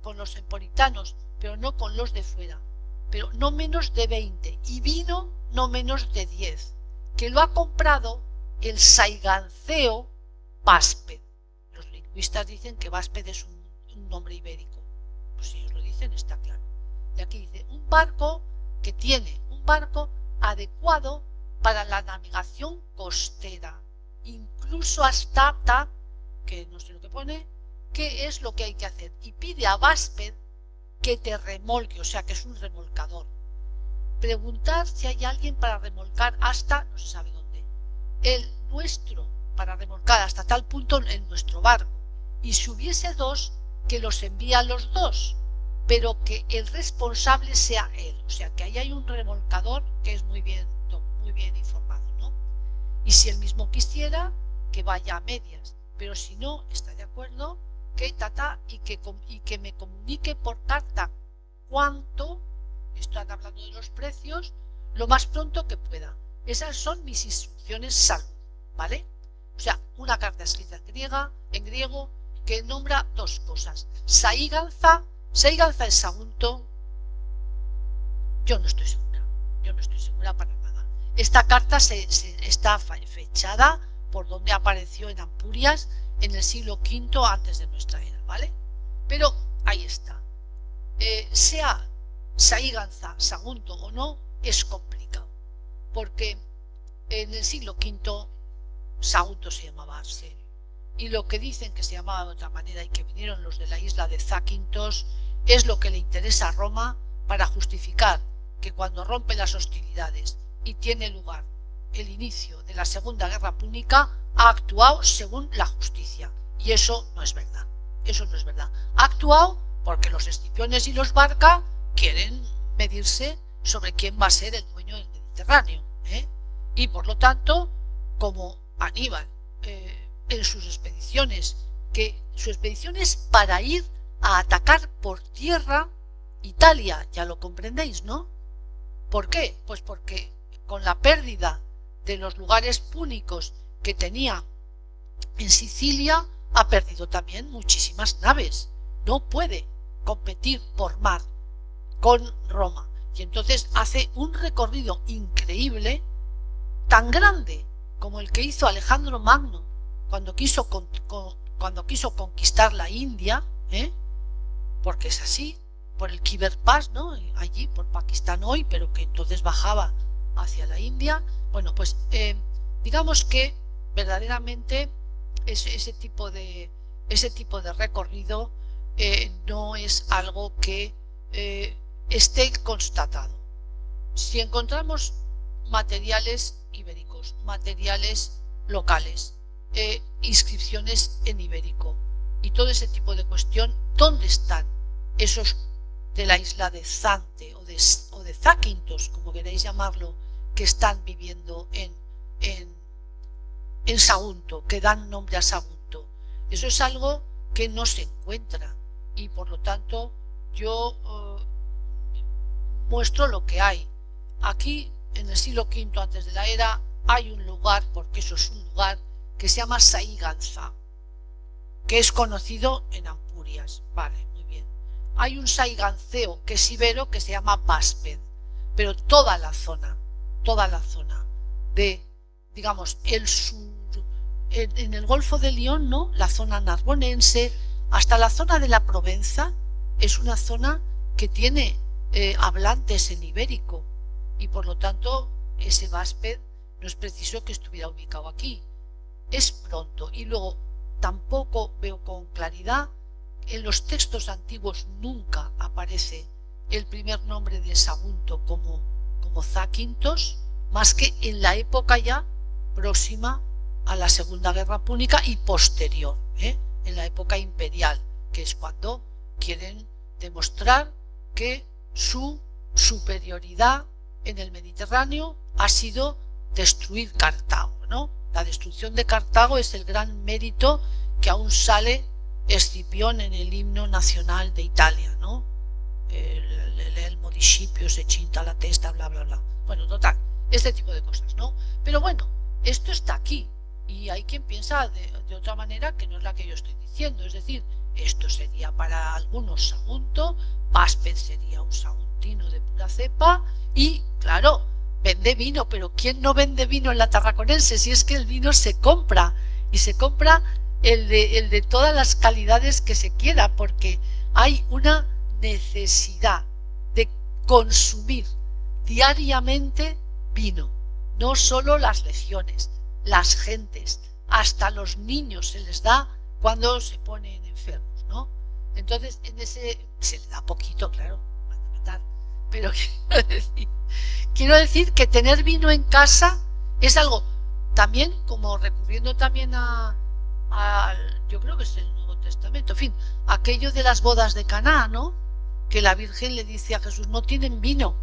con los emporitanos, pero no con los de fuera. pero no menos de 20, y vino no menos de 10, que lo ha comprado el saiganceo Vásped. Los lingüistas dicen que Vásped es un nombre ibérico. Pues si ellos lo dicen, está claro. Y aquí dice, un barco adecuado para la navegación costera, incluso hasta, que no sé lo que pone, qué es lo que hay que hacer. Y pide a Vásped que te remolque, o sea que es un remolcador. Preguntar si hay alguien para remolcar hasta, no se sabe dónde, el nuestro, para remolcar hasta tal punto en nuestro barco. Y si hubiese dos, que los envía a los dos, pero que el responsable sea él. O sea que ahí hay un remolcador que es muy bien informado, ¿no? Y si él mismo quisiera, que vaya a medias, pero si no está de acuerdo, que y que me comunique por carta cuánto, están hablando de los precios, lo más pronto que pueda. Esas son mis instrucciones salud, ¿vale? O sea, una carta escrita en griego, que nombra dos cosas. Saiganza es Sagunto. Yo no estoy segura para nada. Esta carta está fechada por donde apareció en Ampurias en el siglo V antes de nuestra era, ¿vale? Pero ahí está. Sea Saiganza, Sagunto o no, es complicado, porque en el siglo V Sagunto se llamaba Arse, y lo que dicen que se llamaba de otra manera y que vinieron los de la isla de Zakynthos es lo que le interesa a Roma para justificar que cuando rompe las hostilidades y tiene lugar el inicio de la Segunda Guerra Púnica, ha actuado según la justicia, y eso no es verdad. Ha actuado porque los Escipiones y los Barca quieren medirse sobre quién va a ser el dueño del Mediterráneo, y por lo tanto, como Aníbal en sus expediciones, para ir a atacar por tierra Italia, ya lo comprendéis, ¿no? ¿Por qué? Pues porque con la pérdida de los lugares púnicos que tenía en Sicilia, ha perdido también muchísimas naves. No puede competir por mar con Roma. Y entonces hace un recorrido increíble, tan grande como el que hizo Alejandro Magno cuando quiso conquistar la India, porque es así, por el Khyber Pass, ¿no? Allí por Pakistán hoy, pero que entonces bajaba hacia la India. Bueno, pues digamos que verdaderamente ese tipo de recorrido no es algo que esté constatado. Si encontramos materiales ibéricos, materiales locales, inscripciones en ibérico y todo ese tipo de cuestión, ¿dónde están esos de la isla de Zante o de Zakynthos, como queréis llamarlo, que están viviendo en Sagunto, que dan nombre a Sagunto? Eso es algo que no se encuentra, y por lo tanto yo muestro lo que hay. Aquí en el siglo V antes de la era hay un lugar, porque eso es un lugar, que se llama Saiganza, que es conocido en Ampurias. Vale, muy bien. Hay un saiganceo que es ibero, que se llama Vásped, pero toda la zona de, digamos, el sur, en el Golfo de Lión, ¿no? La zona narbonense, hasta la zona de la Provenza, es una zona que tiene hablantes en ibérico, y por lo tanto ese Vásped no es preciso que estuviera ubicado aquí. Es pronto, y luego tampoco veo con claridad, en los textos antiguos nunca aparece el primer nombre de Sagunto como Zakynthos, más que en la época ya próxima a la Segunda Guerra Púnica y posterior, en la época imperial, que es cuando quieren demostrar que su superioridad en el Mediterráneo ha sido destruir Cartago, ¿no? La destrucción de Cartago es el gran mérito que aún sale Escipión en el himno nacional de Italia, ¿no? El municipio se chinta la testa, bla, bla, bla. Bueno, total, este tipo de cosas, ¿no? Pero bueno, esto está aquí, y hay quien piensa de otra manera que no es la que yo estoy diciendo. Es decir, esto sería para algunos Sagunto, Páspez sería un saguntino de pura cepa y, claro, vende vino, pero ¿quién no vende vino en la Tarraconense? Si es que el vino se compra y se compra el de todas las calidades que se quiera, porque hay una necesidad de consumir diariamente vino, no solo las legiones, las gentes, hasta los niños se les da cuando se ponen enfermos, ¿no? Entonces en ese se le da poquito, claro, van a matar, pero quiero decir que tener vino en casa es algo también, como recurriendo también yo creo que es el Nuevo Testamento, en fin, aquello de las bodas de Caná, ¿no? Que la Virgen le dice a Jesús, no tienen vino,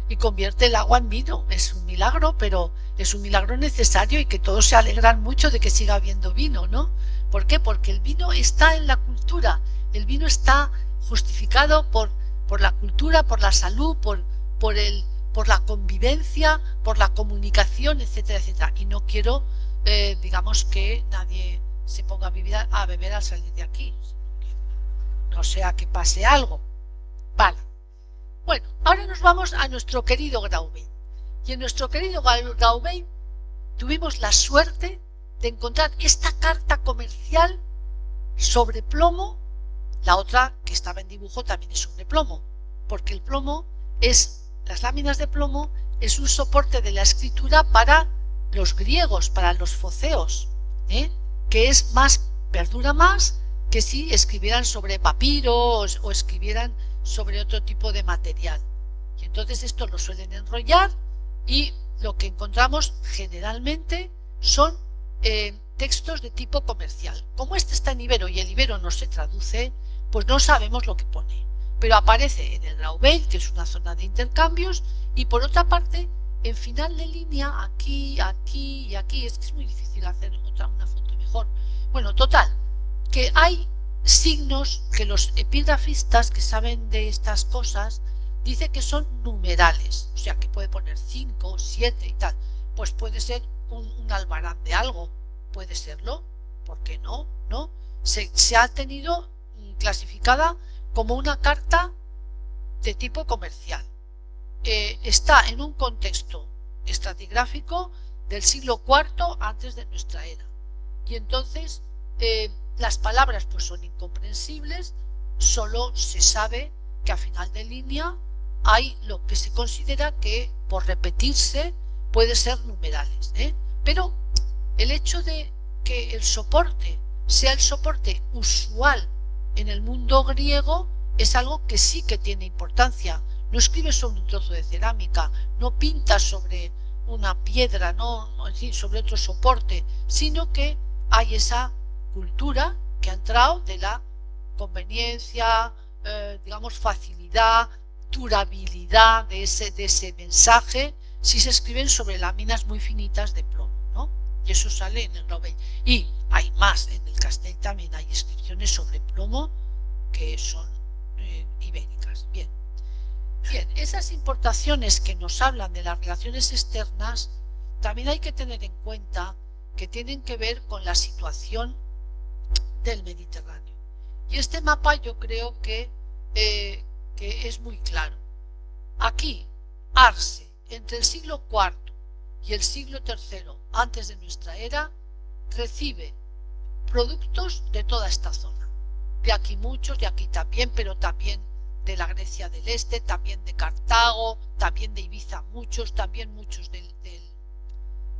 y convierte el agua en vino. Es un milagro, pero es un milagro necesario y que todos se alegran mucho de que siga habiendo vino, ¿no? ¿Por qué? Porque el vino está en la cultura, el vino está justificado por la cultura, por la salud, por la convivencia, por la comunicación, etcétera, etcétera. Y no quiero, digamos, que nadie se ponga a beber al salir de aquí, no sea que pase algo. Vale. Bueno, ahora nos vamos a nuestro querido Graubein. Y en nuestro querido Graubein tuvimos la suerte de encontrar esta carta comercial sobre plomo. La otra que estaba en dibujo también es sobre plomo, porque el plomo las láminas de plomo es un soporte de la escritura para los griegos, para los foceos, que es más, perdura más que si escribieran sobre papiro o escribieran sobre otro tipo de material. Y entonces esto lo suelen enrollar y lo que encontramos generalmente son textos de tipo comercial. Como este está en ibero y el ibero no se traduce, pues no sabemos lo que pone, pero aparece en el Graubein, que es una zona de intercambios, y por otra parte en final de línea, aquí, aquí y aquí. Es que es muy difícil hacer una foto mejor. Bueno, total, que hay signos que los epigrafistas que saben de estas cosas dicen que son numerales, o sea que puede poner 5, 7 y tal. Pues puede ser un albarán de algo, puede serlo, ¿por qué no? ¿No? Se ha tenido clasificada como una carta de tipo comercial. Está en un contexto estratigráfico del siglo IV antes de nuestra era, y entonces las palabras pues son incomprensibles. Solo se sabe que a final de línea hay lo que se considera que por repetirse puede ser numerales, pero el hecho de que el soporte sea el soporte usual en el mundo griego es algo que sí que tiene importancia. No escribes sobre un trozo de cerámica, no pintas sobre una piedra, no sobre otro soporte, sino que hay esa cultura que ha entrado de la conveniencia, digamos facilidad, durabilidad de ese mensaje, si se escriben sobre láminas muy finitas de plomo, ¿no? Y eso sale en el Graubein. Y hay más, en el Castell también hay inscripciones sobre plomo que son ibéricas. Bien, esas importaciones que nos hablan de las relaciones externas, también hay que tener en cuenta que tienen que ver con la situación del Mediterráneo. Y este mapa yo creo que es muy claro. Aquí, Arce, entre el siglo IV y el siglo III antes de nuestra era, recibe productos de toda esta zona. De aquí muchos, de aquí también, pero también de la Grecia del Este, también de Cartago, también de Ibiza muchos, también muchos del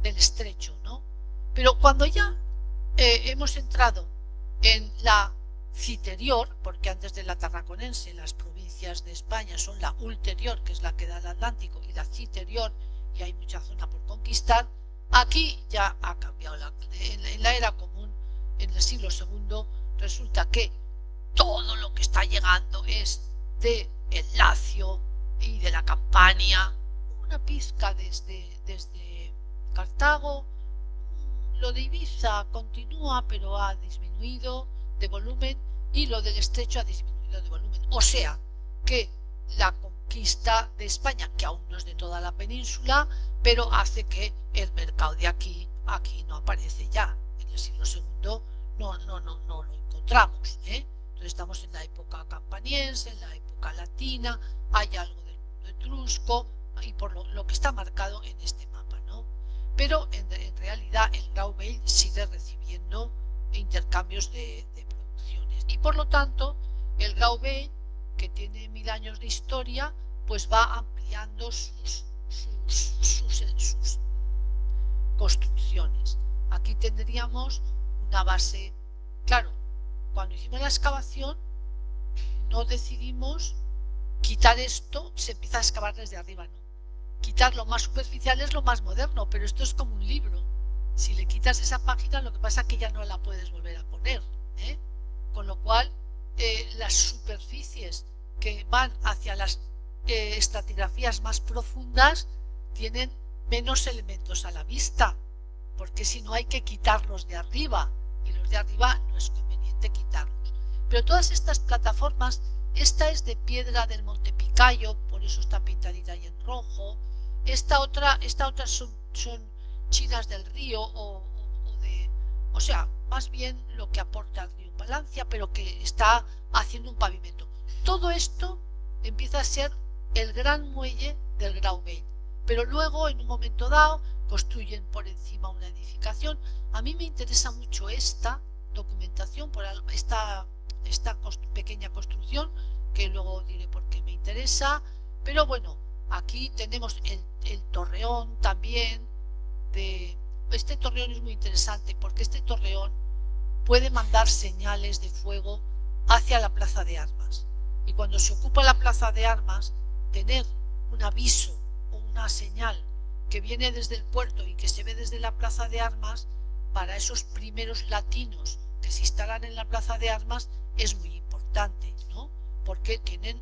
estrecho, ¿no? Pero cuando ya hemos entrado en la citerior, porque antes de la Tarraconense las provincias de España son la ulterior, que es la que da al Atlántico, y la citerior, y hay mucha zona por conquistar, aquí ya ha cambiado. En la era común, en el siglo II, resulta que todo lo que está llegando es de el Lacio y de la Campania, una pizca desde Cartago. Lo de Ibiza continúa, pero ha disminuido de volumen, y lo del estrecho ha disminuido de volumen. O sea que la conquista de España, que aún no es de toda la península, pero hace que el mercado de aquí no aparece ya. En el siglo II no lo encontramos, Entonces estamos en la época campaniense, en la época latina, hay algo del mundo etrusco y por lo que está marcado en este mapa, ¿no? Pero en realidad el Grauwald sigue recibiendo intercambios de producciones y por lo tanto el Grauwald, que tiene 1000 años de historia, pues va ampliando sus construcciones. Aquí tendríamos una base. Claro, cuando hicimos la excavación no decidimos quitar esto, se empieza a excavar desde arriba, no. Quitar lo más superficial es lo más moderno, pero esto es como un libro. Si le quitas esa página, lo que pasa es que ya no la puedes volver a poner, ¿eh? Con lo cual las superficies que van hacia las estratigrafías más profundas tienen menos elementos a la vista, porque si no hay que quitarlos de arriba, y los de arriba no es conveniente quitarlos. Pero todas estas plataformas, esta es de piedra del Monte Picayo, por eso está pintadita ahí en rojo, esta otra son chinas del río, o sea, más bien lo que aporta el río Palancia, pero que está haciendo un pavimento. Todo esto empieza a ser el gran muelle del Grauwald, pero luego en un momento dado construyen por encima una edificación. A mí me interesa mucho esta documentación, por esta pequeña construcción, que luego diré por qué me interesa, pero bueno, aquí tenemos el torreón también. Este torreón es muy interesante porque este torreón puede mandar señales de fuego hacia la plaza de armas, y cuando se ocupa la plaza de armas, tener un aviso o una señal que viene desde el puerto y que se ve desde la plaza de armas, para esos primeros latinos que se instalan en la plaza de armas es muy importante, ¿no? Porque tienen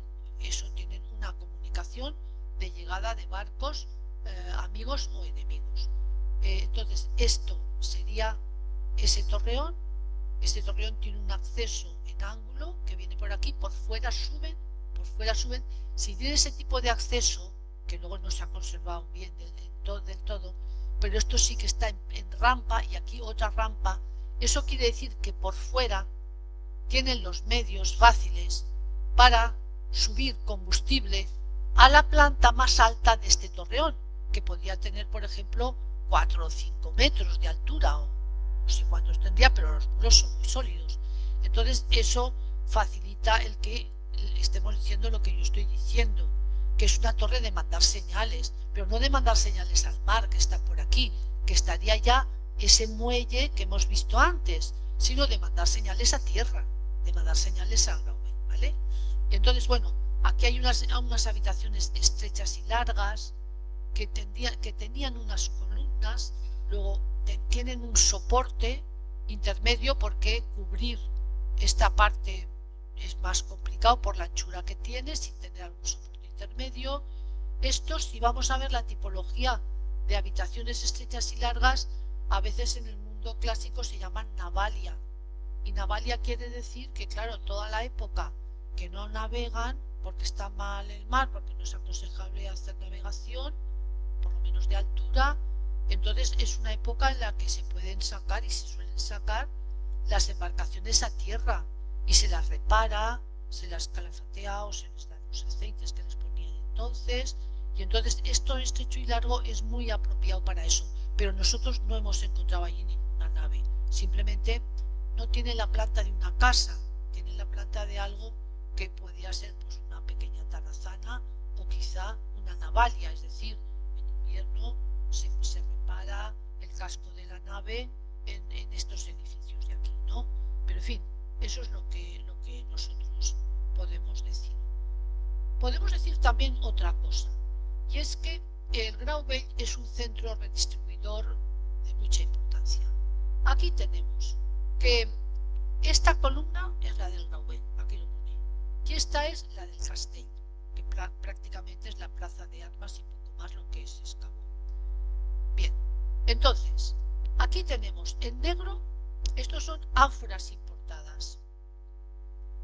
una comunicación de llegada de barcos, amigos o enemigos. Entonces esto sería ese torreón. Este torreón tiene un acceso en ángulo que viene por aquí, por fuera suben. Si tiene ese tipo de acceso, que luego no se ha conservado bien del todo, pero esto sí que está en rampa, y aquí otra rampa, eso quiere decir que por fuera tienen los medios fáciles para subir combustible a la planta más alta de este torreón, que podría tener, por ejemplo, 4 o 5 metros de altura, o no sé cuántos tendría, pero los muros son muy sólidos. Entonces eso facilita el que estemos diciendo lo que yo estoy diciendo, que es una torre de mandar señales, pero no de mandar señales al mar, que está por aquí, que estaría ya ese muelle que hemos visto antes, sino de mandar señales a tierra, de mandar señales al Grauwald, ¿vale? Entonces, bueno, aquí hay unas habitaciones estrechas y largas que tenían unas columnas, luego tienen un soporte intermedio, porque cubrir esta parte es más complicado por la anchura que tiene, sin tener algún soporte intermedio. Esto, si vamos a ver la tipología de habitaciones estrechas y largas, a veces en el mundo clásico se llaman navalia, y navalia quiere decir que, claro, toda la época que no navegan porque está mal el mar, porque no es aconsejable hacer navegación, por lo menos de altura, entonces es una época en la que se pueden sacar, y se suelen sacar, las embarcaciones a tierra, y se las repara, se las calafatea o se les dan los aceites que les ponían entonces, y entonces esto estrecho y largo es muy apropiado para eso. Pero nosotros no hemos encontrado allí ninguna nave, simplemente no tiene la planta de una casa, tiene la planta de algo que podría ser pues una pequeña tarazana, o quizá una navalia, es decir, en invierno se repara el casco de la nave en estos edificios de aquí, ¿no? Pero en fin, eso es lo que nosotros podemos decir. Podemos decir también otra cosa, y es que el Grauwald es un centro redistribuidor de mucha importancia. Aquí tenemos que esta columna es la del Grauwald, aquí lo pone, y esta es la del Castell, que prácticamente es la plaza de armas y poco más lo que se excavó. Bien, entonces, aquí tenemos en negro, estos son ánforas importadas.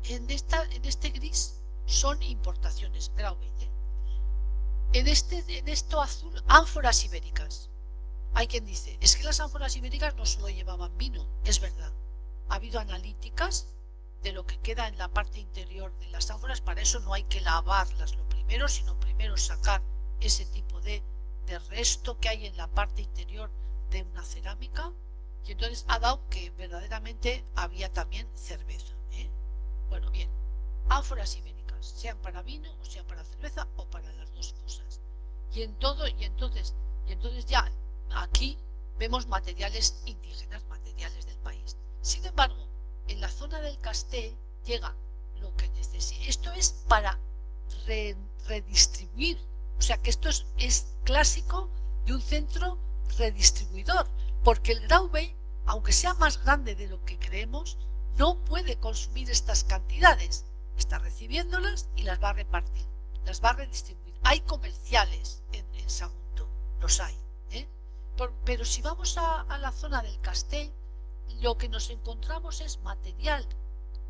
En este gris son importaciones, Grauwald. En esto azul, ánforas ibéricas. Hay quien dice, es que las ánforas ibéricas no solo llevaban vino, es verdad. Ha habido analíticas de lo que queda en la parte interior de las ánforas. Para eso no hay que lavarlas lo primero, sino primero sacar ese tipo de resto que hay en la parte interior de una cerámica, y entonces ha dado que verdaderamente había también cerveza, ¿eh? Bueno, bien, ánforas ibéricas, sean para vino o sean para cerveza o para las dos cosas. Y entonces ya aquí vemos materiales indígenas, materiales del país. Sin embargo, en la zona del Castell llega lo que necesita. Esto es para redistribuir, o sea que esto es clásico de un centro redistribuidor, porque el Graubünden, aunque sea más grande de lo que creemos, no puede consumir estas cantidades, está recibiéndolas y las va a repartir, las va a redistribuir. Hay comerciales en Sagunto, los hay, ¿eh? Pero si vamos a la zona del Castell, lo que nos encontramos es material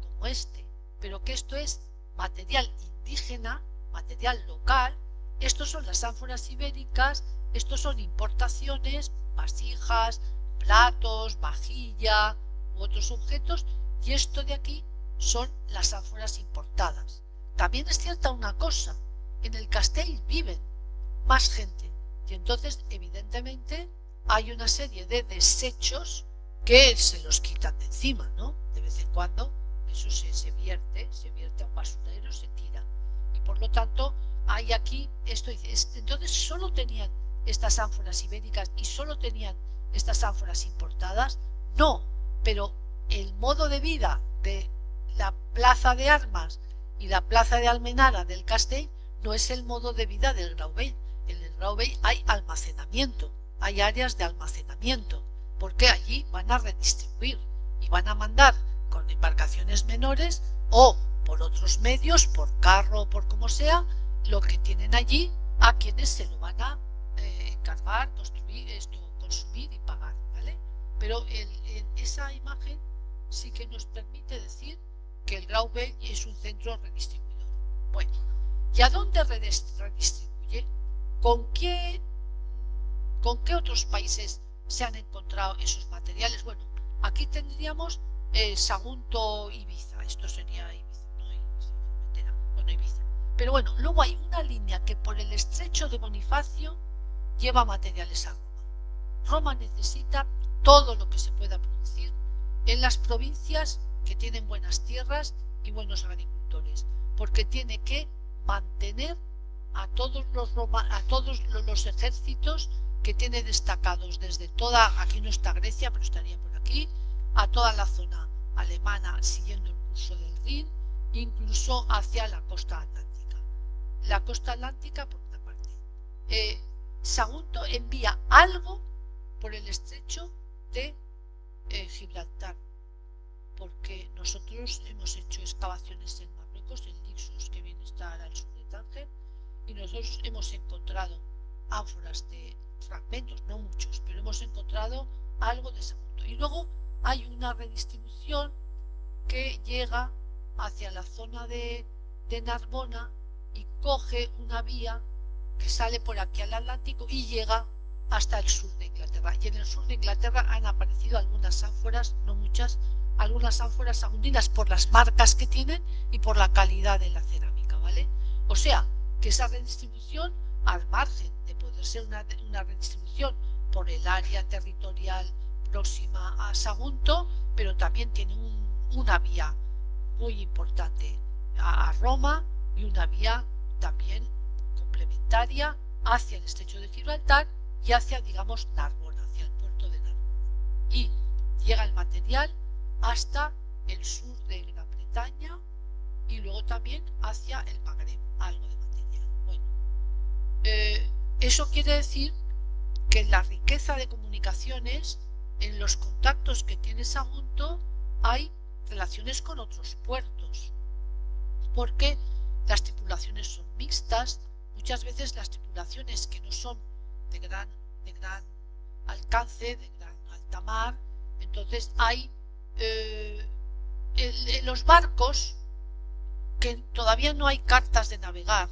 como este, pero que esto es material indígena, material local. Estos son las ánforas ibéricas, estos son importaciones, vasijas, platos, vajilla u otros objetos, y esto de aquí son las ánforas importadas. También es cierta una cosa, en el Castell viven más gente, y entonces evidentemente hay una serie de desechos que se los quitan de encima, ¿no? De vez en cuando eso se vierte a un basurero, se tira, y por lo tanto hay aquí esto. Entonces solo tenían estas ánforas ibéricas y solo tenían estas ánforas importadas, no, pero el modo de vida de la plaza de armas y la plaza de Almenara del Castell no es el modo de vida del Graubünden. En el Graubünden hay almacenamiento, hay áreas de almacenamiento, porque allí van a redistribuir y van a mandar con embarcaciones menores o por otros medios, por carro o por como sea, lo que tienen allí a quienes se lo van a encargar, construir, consumir y pagar, ¿vale? Pero esa imagen sí que nos permite decir que el Graubünden es un centro redistribuidor. Bueno, ¿y a dónde redistribuye? ¿Con qué otros países se han encontrado esos materiales? Bueno, aquí tendríamos Sagunto, Ibiza, esto sería Ibiza, ¿no? Ibiza. Pero bueno, luego hay una línea que por el estrecho de Bonifacio lleva materiales a Roma. Roma necesita todo lo que se pueda producir en las provincias que tienen buenas tierras y buenos agricultores, porque tiene que mantener a todos los ejércitos que tiene destacados desde toda, aquí no está Grecia, pero estaría por aquí, a toda la zona alemana siguiendo el curso del Rin, incluso hacia la costa atlántica. La costa atlántica, por una parte. Sagunto envía algo por el estrecho de Gibraltar, porque nosotros hemos hecho excavaciones en Marruecos, en Lixus, que viene a estar al sur de Tánger, y nosotros hemos encontrado ánforas de fragmentos, no muchos, pero hemos encontrado algo de Sagunto. Y luego hay una redistribución que llega hacia la zona de Narbona y coge una vía que sale por aquí al Atlántico y llega hasta el sur de Inglaterra. Y en el sur de Inglaterra han aparecido algunas ánforas, no muchas, algunas ánforas sagundinas por las marcas que tienen y por la calidad de la cerámica, ¿vale? O sea, que esa redistribución, al margen de poder ser una redistribución por el área territorial próxima a Sagunto, pero también tiene una vía muy importante a Roma y una vía también complementaria hacia el estrecho de Gibraltar y hacia, digamos, Narbona, hacia el puerto de Narbona. Y llega el material hasta el sur de Gran Bretaña y luego también hacia el Magreb, algo de material. Bueno, eso quiere decir que en la riqueza de comunicaciones, en los contactos que tiene Sagunto, hay relaciones con otros puertos, porque las tripulaciones son mixtas. Muchas veces las tripulaciones que no son de gran alcance, de gran alta mar, entonces hay en los barcos que todavía no hay cartas de navegar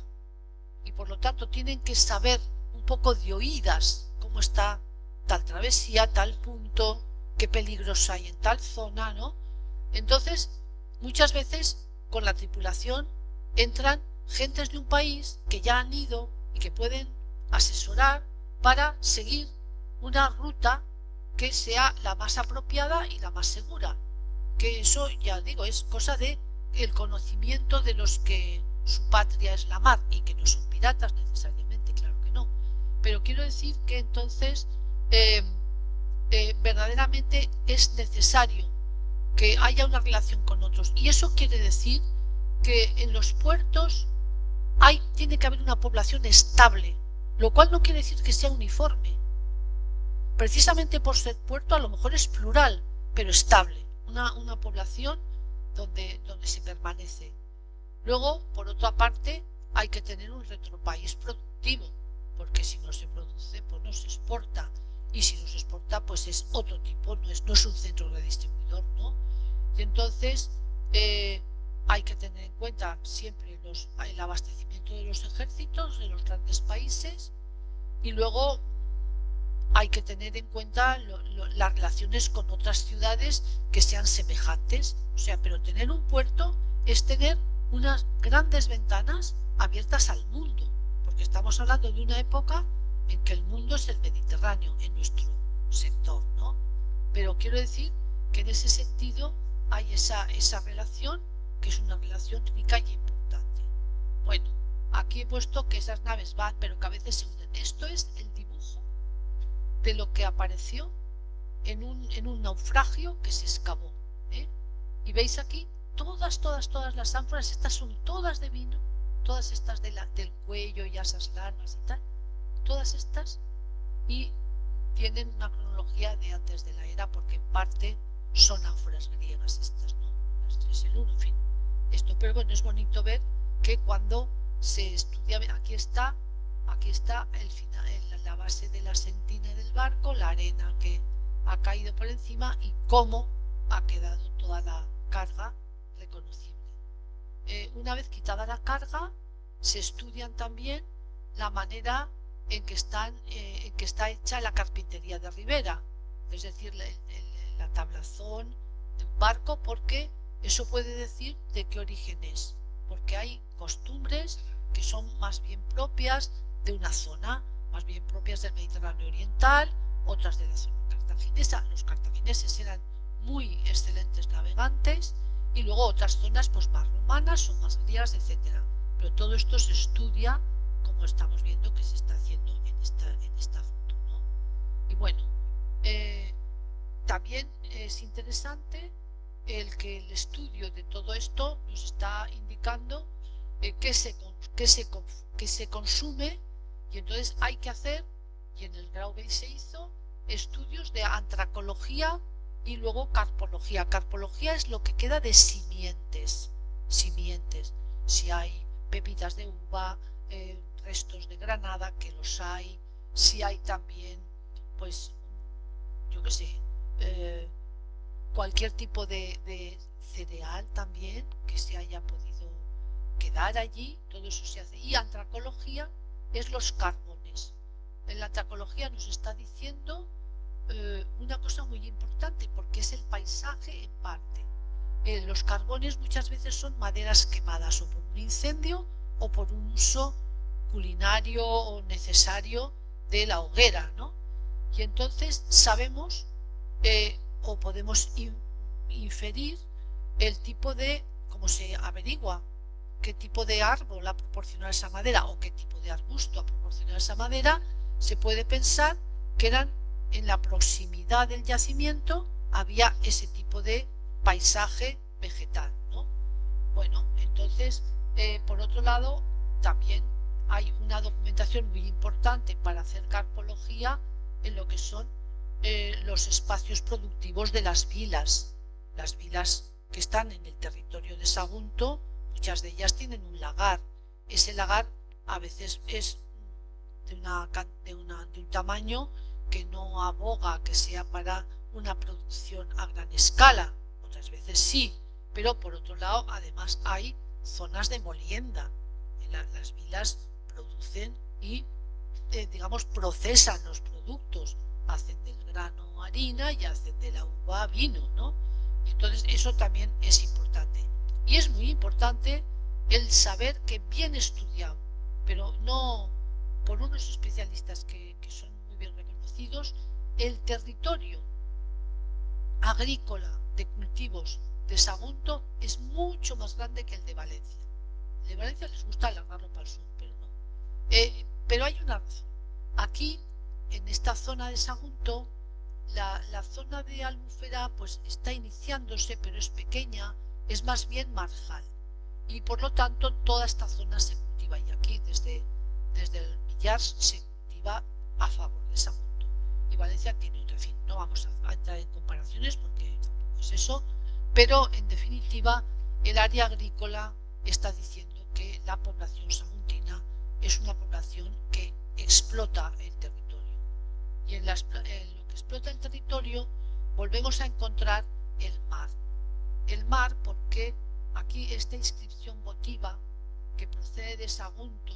y por lo tanto tienen que saber un poco de oídas cómo está tal travesía, tal punto, qué peligros hay en tal zona, ¿no? Entonces muchas veces con la tripulación entran gentes de un país que ya han ido y que pueden asesorar para seguir una ruta que sea la más apropiada y la más segura. Que eso, ya digo, es cosa de el conocimiento de los que su patria es la mar y que no son piratas necesariamente, claro que no. Pero quiero decir que entonces verdaderamente es necesario que haya una relación con otros. Y eso quiere decir que en los puertos tiene que haber una población estable, lo cual no quiere decir que sea uniforme. Precisamente por ser puerto a lo mejor es plural, pero estable. Una población donde se permanece. Luego, por otra parte, hay que tener un retropaís productivo, porque si no se produce, pues no se exporta. Y si no se exporta, pues es otro tipo, no es un centro de distribuidor, ¿no? Y entonces hay que tener en cuenta siempre el abastecimiento de los ejércitos de los grandes países, y luego hay que tener en cuenta las relaciones con otras ciudades que sean semejantes. O sea, pero tener un puerto es tener unas grandes ventanas abiertas al mundo, porque estamos hablando de una época en que el mundo es el Mediterráneo en nuestro sector, ¿no? Pero quiero decir que en ese sentido hay esa relación, que es una relación rica y importante. Bueno, aquí he puesto que esas naves van, pero que a veces se hunden. Esto es el dibujo de lo que apareció en un naufragio que se excavó, ¿eh? Y veis aquí todas las ánforas, estas son todas de vino, todas estas del cuello y esas largas y tal, todas estas, y tienen una cronología de antes de la era, porque en parte son ánforas griegas estas, ¿no? Las 3 el 1, en fin. Esto, pero bueno, es bonito ver que cuando se estudia, aquí está el final, la base de la sentina del barco, la arena que ha caído por encima y cómo ha quedado toda la carga reconocible. Una vez quitada la carga, se estudian también la manera en que está hecha la carpintería de ribera, es decir, la tablazón de un barco, porque eso puede decir de qué origen es, porque hay costumbres que son más bien propias de una zona, más bien propias del Mediterráneo oriental, otras de la zona cartaginesa. Los cartagineses eran muy excelentes navegantes, y luego otras zonas pues más romanas o más griegas, etcétera. Pero todo esto se estudia, como estamos viendo que se está haciendo en esta foto, ¿no? Y bueno, también es interesante el que el estudio de todo esto nos está indicando qué se consume, y entonces hay que hacer, y en el grado B se hizo, estudios de antracología y luego carpología. Carpología es lo que queda de simientes, si hay pepitas de uva, restos de granada, que los hay, si hay también, pues, yo qué sé, cualquier tipo de cereal también que se haya podido quedar allí, todo eso se hace. Y antracología es los carbones. En la antracología nos está diciendo una cosa muy importante, porque es el paisaje en parte. Los carbones muchas veces son maderas quemadas o por un incendio o por un uso culinario o necesario de la hoguera, ¿no? Y entonces sabemos o podemos inferir el tipo de, cómo se averigua qué tipo de árbol ha proporcionado esa madera o qué tipo de arbusto ha proporcionado esa madera. Se puede pensar que eran en la proximidad del yacimiento, había ese tipo de paisaje vegetal, ¿no? Bueno, entonces, por otro lado, también hay una documentación muy importante para hacer carpología en lo que son los espacios productivos de las vilas. Las vilas que están en el territorio de Sagunto, muchas de ellas tienen un lagar. Ese lagar a veces es de un tamaño que no aboga que sea para una producción a gran escala. Otras veces sí, pero por otro lado además hay zonas de molienda. Las vilas producen y digamos procesan los productos, hacen del grano harina y hacen de la uva vino, ¿no? Entonces eso también es importante. Y es muy importante el saber que bien estudiado, pero no por unos especialistas que son muy bien reconocidos, el territorio agrícola de cultivos de Sagunto es mucho más grande que el de Valencia. El de Valencia les gusta alargarlo para el sur, pero no. Pero hay una razón. Aquí, en esta zona de Sagunto, la zona de Albufera pues está iniciándose, pero es pequeña, es más bien marjal. Y por lo tanto, toda esta zona se cultiva. Y aquí, desde el Millar, se cultiva a favor de Sagunto. Y Valencia tiene otro, en fin, no vamos a entrar en comparaciones porque tampoco es eso, pero en definitiva el área agrícola está diciendo que la población saguntina es una población que explota el territorio. Y en lo que explota el territorio volvemos a encontrar el mar. El mar porque aquí esta inscripción votiva que procede de Sagunto,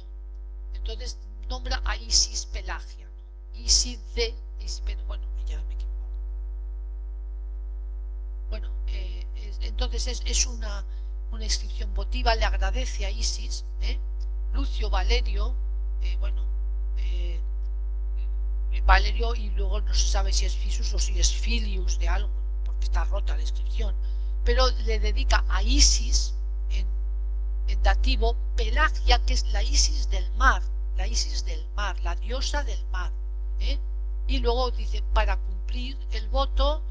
entonces nombra a Isis Pelagia, ¿no? Isis de... pero bueno, ya me he equivocado. Bueno, entonces es una inscripción votiva, le agradece a Isis, Lucio Valerio, Valerio, y luego no se sabe si es Fisus o si es Filius de algo, porque está rota la inscripción, pero le dedica a Isis en dativo Pelagia, que es la Isis del mar, la diosa del mar, y luego dice para cumplir el voto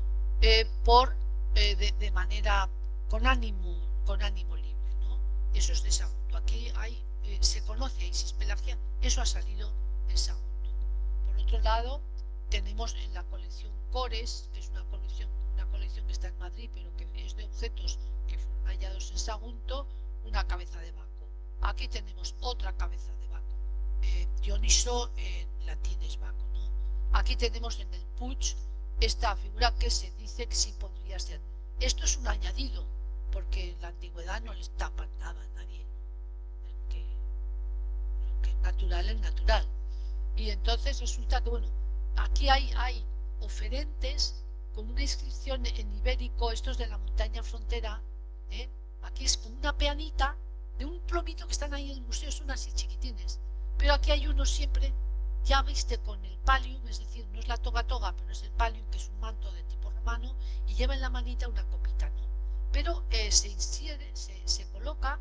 de manera con ánimo libre, ¿no? Eso es de Sagunto. Aquí se conoce a Isis Pelagia, eso ha salido de Sagunto. Por otro lado, tenemos en la colección Cores, que es una colección que está en Madrid, pero que es de objetos que fueron hallados en Sagunto, una cabeza de Baco. Aquí tenemos otra cabeza de Baco. Dioniso en latín es Baco, ¿no? Aquí tenemos en el Puig esta figura que se dice que sí podría ser. Esto es un añadido, porque en la antigüedad no les tapan nada a nadie. Lo que es natural es natural. Y entonces resulta que, bueno, aquí hay oferentes con una inscripción en ibérico, estos de la montaña frontera, aquí es como una peanita de un plomito que están ahí en el museo, son así chiquitines, pero aquí hay uno siempre, ya viste, con el pallium, es decir, no es la toga, pero es el pallium, que es un manto de tipo romano, y lleva en la manita una copita, ¿no? Pero se coloca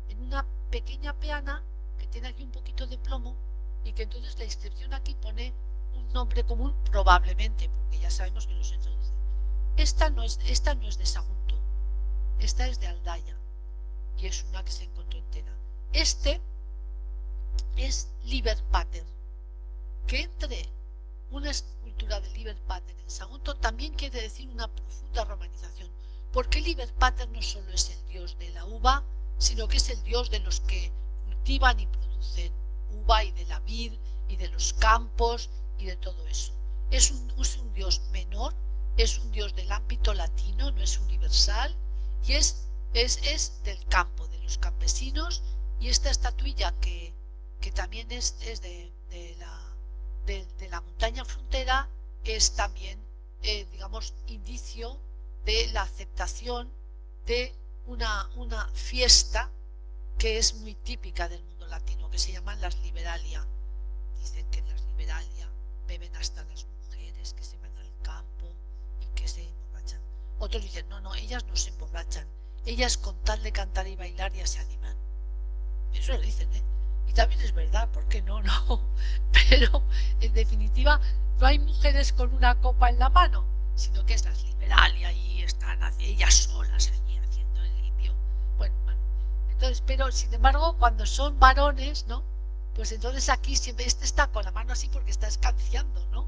en una pequeña peana que tiene aquí un poquito de plomo, y que entonces la inscripción aquí pone un nombre común, probablemente, porque ya sabemos que no se introduce. Esta no es de Sagunto, esta es de Aldaya, y es una que se encontró entera. Este es Liber Pater. Que entre una escultura de Liber Pater en Sagunto también quiere decir una profunda romanización, porque Liber Pater no solo es el dios de la uva, sino que es el dios de los que cultivan y producen uva, y de la vid, y de los campos, y de todo eso. Es un dios menor, es un dios del ámbito latino, no es universal, y es del campo, de los campesinos. Y esta estatuilla que también es de la montaña frontera, es también, digamos, indicio de la aceptación de una fiesta que es muy típica del mundo latino, que se llaman las Liberalia. Dicen que en las Liberalia beben hasta las mujeres que se van al campo y que se emborrachan. Otros dicen, no, ellas no se emborrachan, ellas con tal de cantar y bailar ya se animan. Eso lo dicen, y también es verdad, ¿por qué no? Pero en definitiva no hay mujeres con una copa en la mano, sino que es las Liberalia y están ellas solas allí haciendo el indio. Bueno, entonces, pero sin embargo cuando son varones, ¿no? Pues entonces aquí siempre está con la mano así porque está escanciando, ¿no?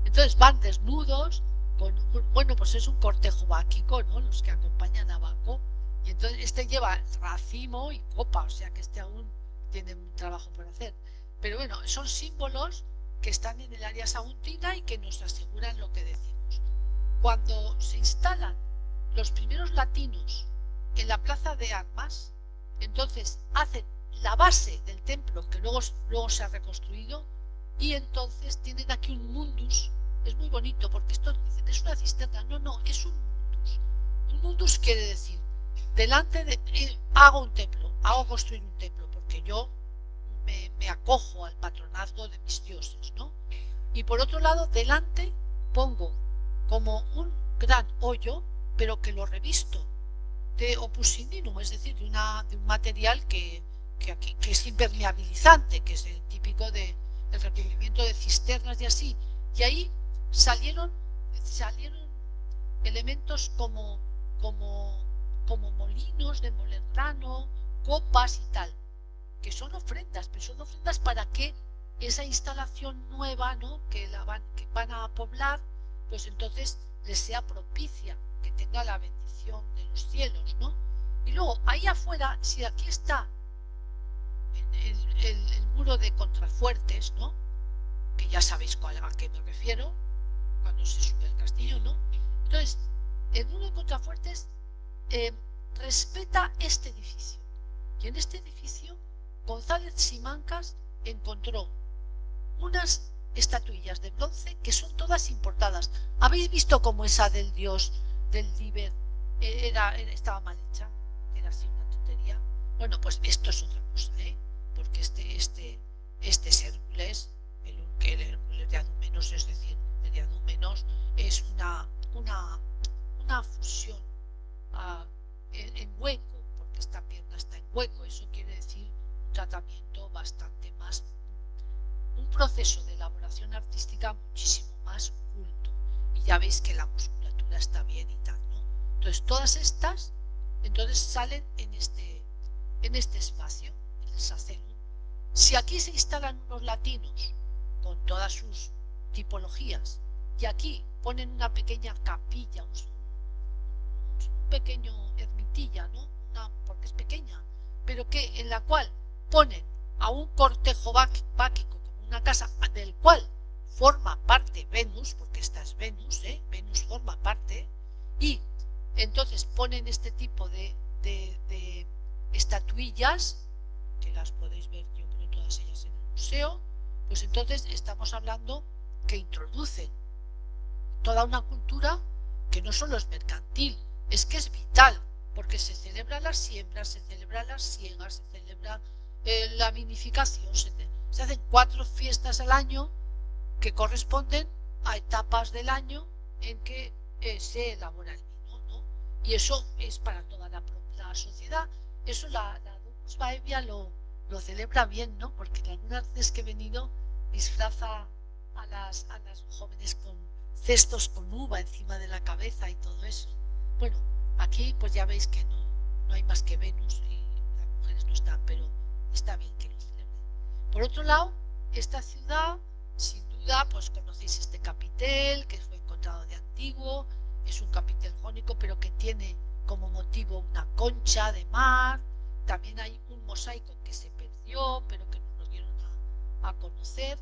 Entonces van desnudos, pues es un cortejo báquico, ¿no? Los que acompañan a Baco, y entonces este lleva racimo y copa, o sea que este aún tiene un trabajo por hacer. Pero bueno, son símbolos que están en el área saguntina y que nos aseguran lo que decimos. Cuando se instalan los primeros latinos en la plaza de armas, entonces hacen la base del templo, que luego se ha reconstruido, y entonces tienen aquí un mundus. Es muy bonito porque esto dicen, es una cisterna. No, es un mundus. Un mundus quiere decir hago un templo, hago construir un templo, porque yo me acojo al patronazgo de mis dioses, ¿no? Y por otro lado, delante pongo como un gran hoyo, pero que lo revisto de opus indinum, es decir, de un material que es impermeabilizante, que es el típico del recubrimiento de cisternas y así. Y ahí salieron elementos como molinos de moler grano, copas y tal, que son ofrendas, pero son ofrendas para que esa instalación nueva, ¿no?, que van a poblar, pues entonces les sea propicia, que tenga la bendición de los cielos, ¿no? Y luego ahí afuera, si aquí está el muro de contrafuertes, ¿no?, que ya sabéis a qué me refiero cuando se sube al castillo, ¿no? Entonces, el muro de contrafuertes respeta este edificio, y en este edificio González Simancas encontró unas estatuillas de bronce que son todas importadas. ¿Habéis visto cómo esa del dios del Líber estaba mal hecha? Era así una tontería. Bueno, pues esto es otra cosa, porque este es Hércules, el Hércules de Adúmenos, es decir, el de Adúmenos es una fusión en hueco, porque esta pierna está en hueco. Eso quiere decir un tratamiento bastante más, un proceso de elaboración artística muchísimo más culto, y ya veis que la musculatura está bien y tal, ¿no? Entonces todas estas salen en este espacio, en el Sacelum. Si aquí se instalan unos latinos con todas sus tipologías, y aquí ponen una pequeña capilla, un pequeño ermitilla, ¿no? Porque es pequeña, pero en la cual ponen a un cortejo báquico como una casa, del cual forma parte Venus, porque esta es Venus, Venus forma parte, y entonces ponen este tipo de estatuillas, que las podéis ver, yo creo, todas ellas en el museo. Pues entonces estamos hablando que introducen toda una cultura que no solo es mercantil, es que es vital, porque se celebran las siembras, se celebran las siegas, se celebra la vinificación, se hacen 4 fiestas al año que corresponden a etapas del año en que se elabora el vino, ¿no? Y eso es para toda la sociedad. Eso la Domus Baevia lo celebra bien, ¿no? Porque algunas veces que he venido disfraza a las jóvenes con cestos con uva encima de la cabeza y todo eso. Bueno, aquí pues ya veis que no hay más que Venus y las mujeres no están, pero está bien que lo celebren. Por otro lado, esta ciudad, sin duda, pues conocéis este capitel que fue encontrado de antiguo, es un capitel jónico, pero que tiene como motivo una concha de mar. También hay un mosaico que se perdió, pero que no nos dieron a conocer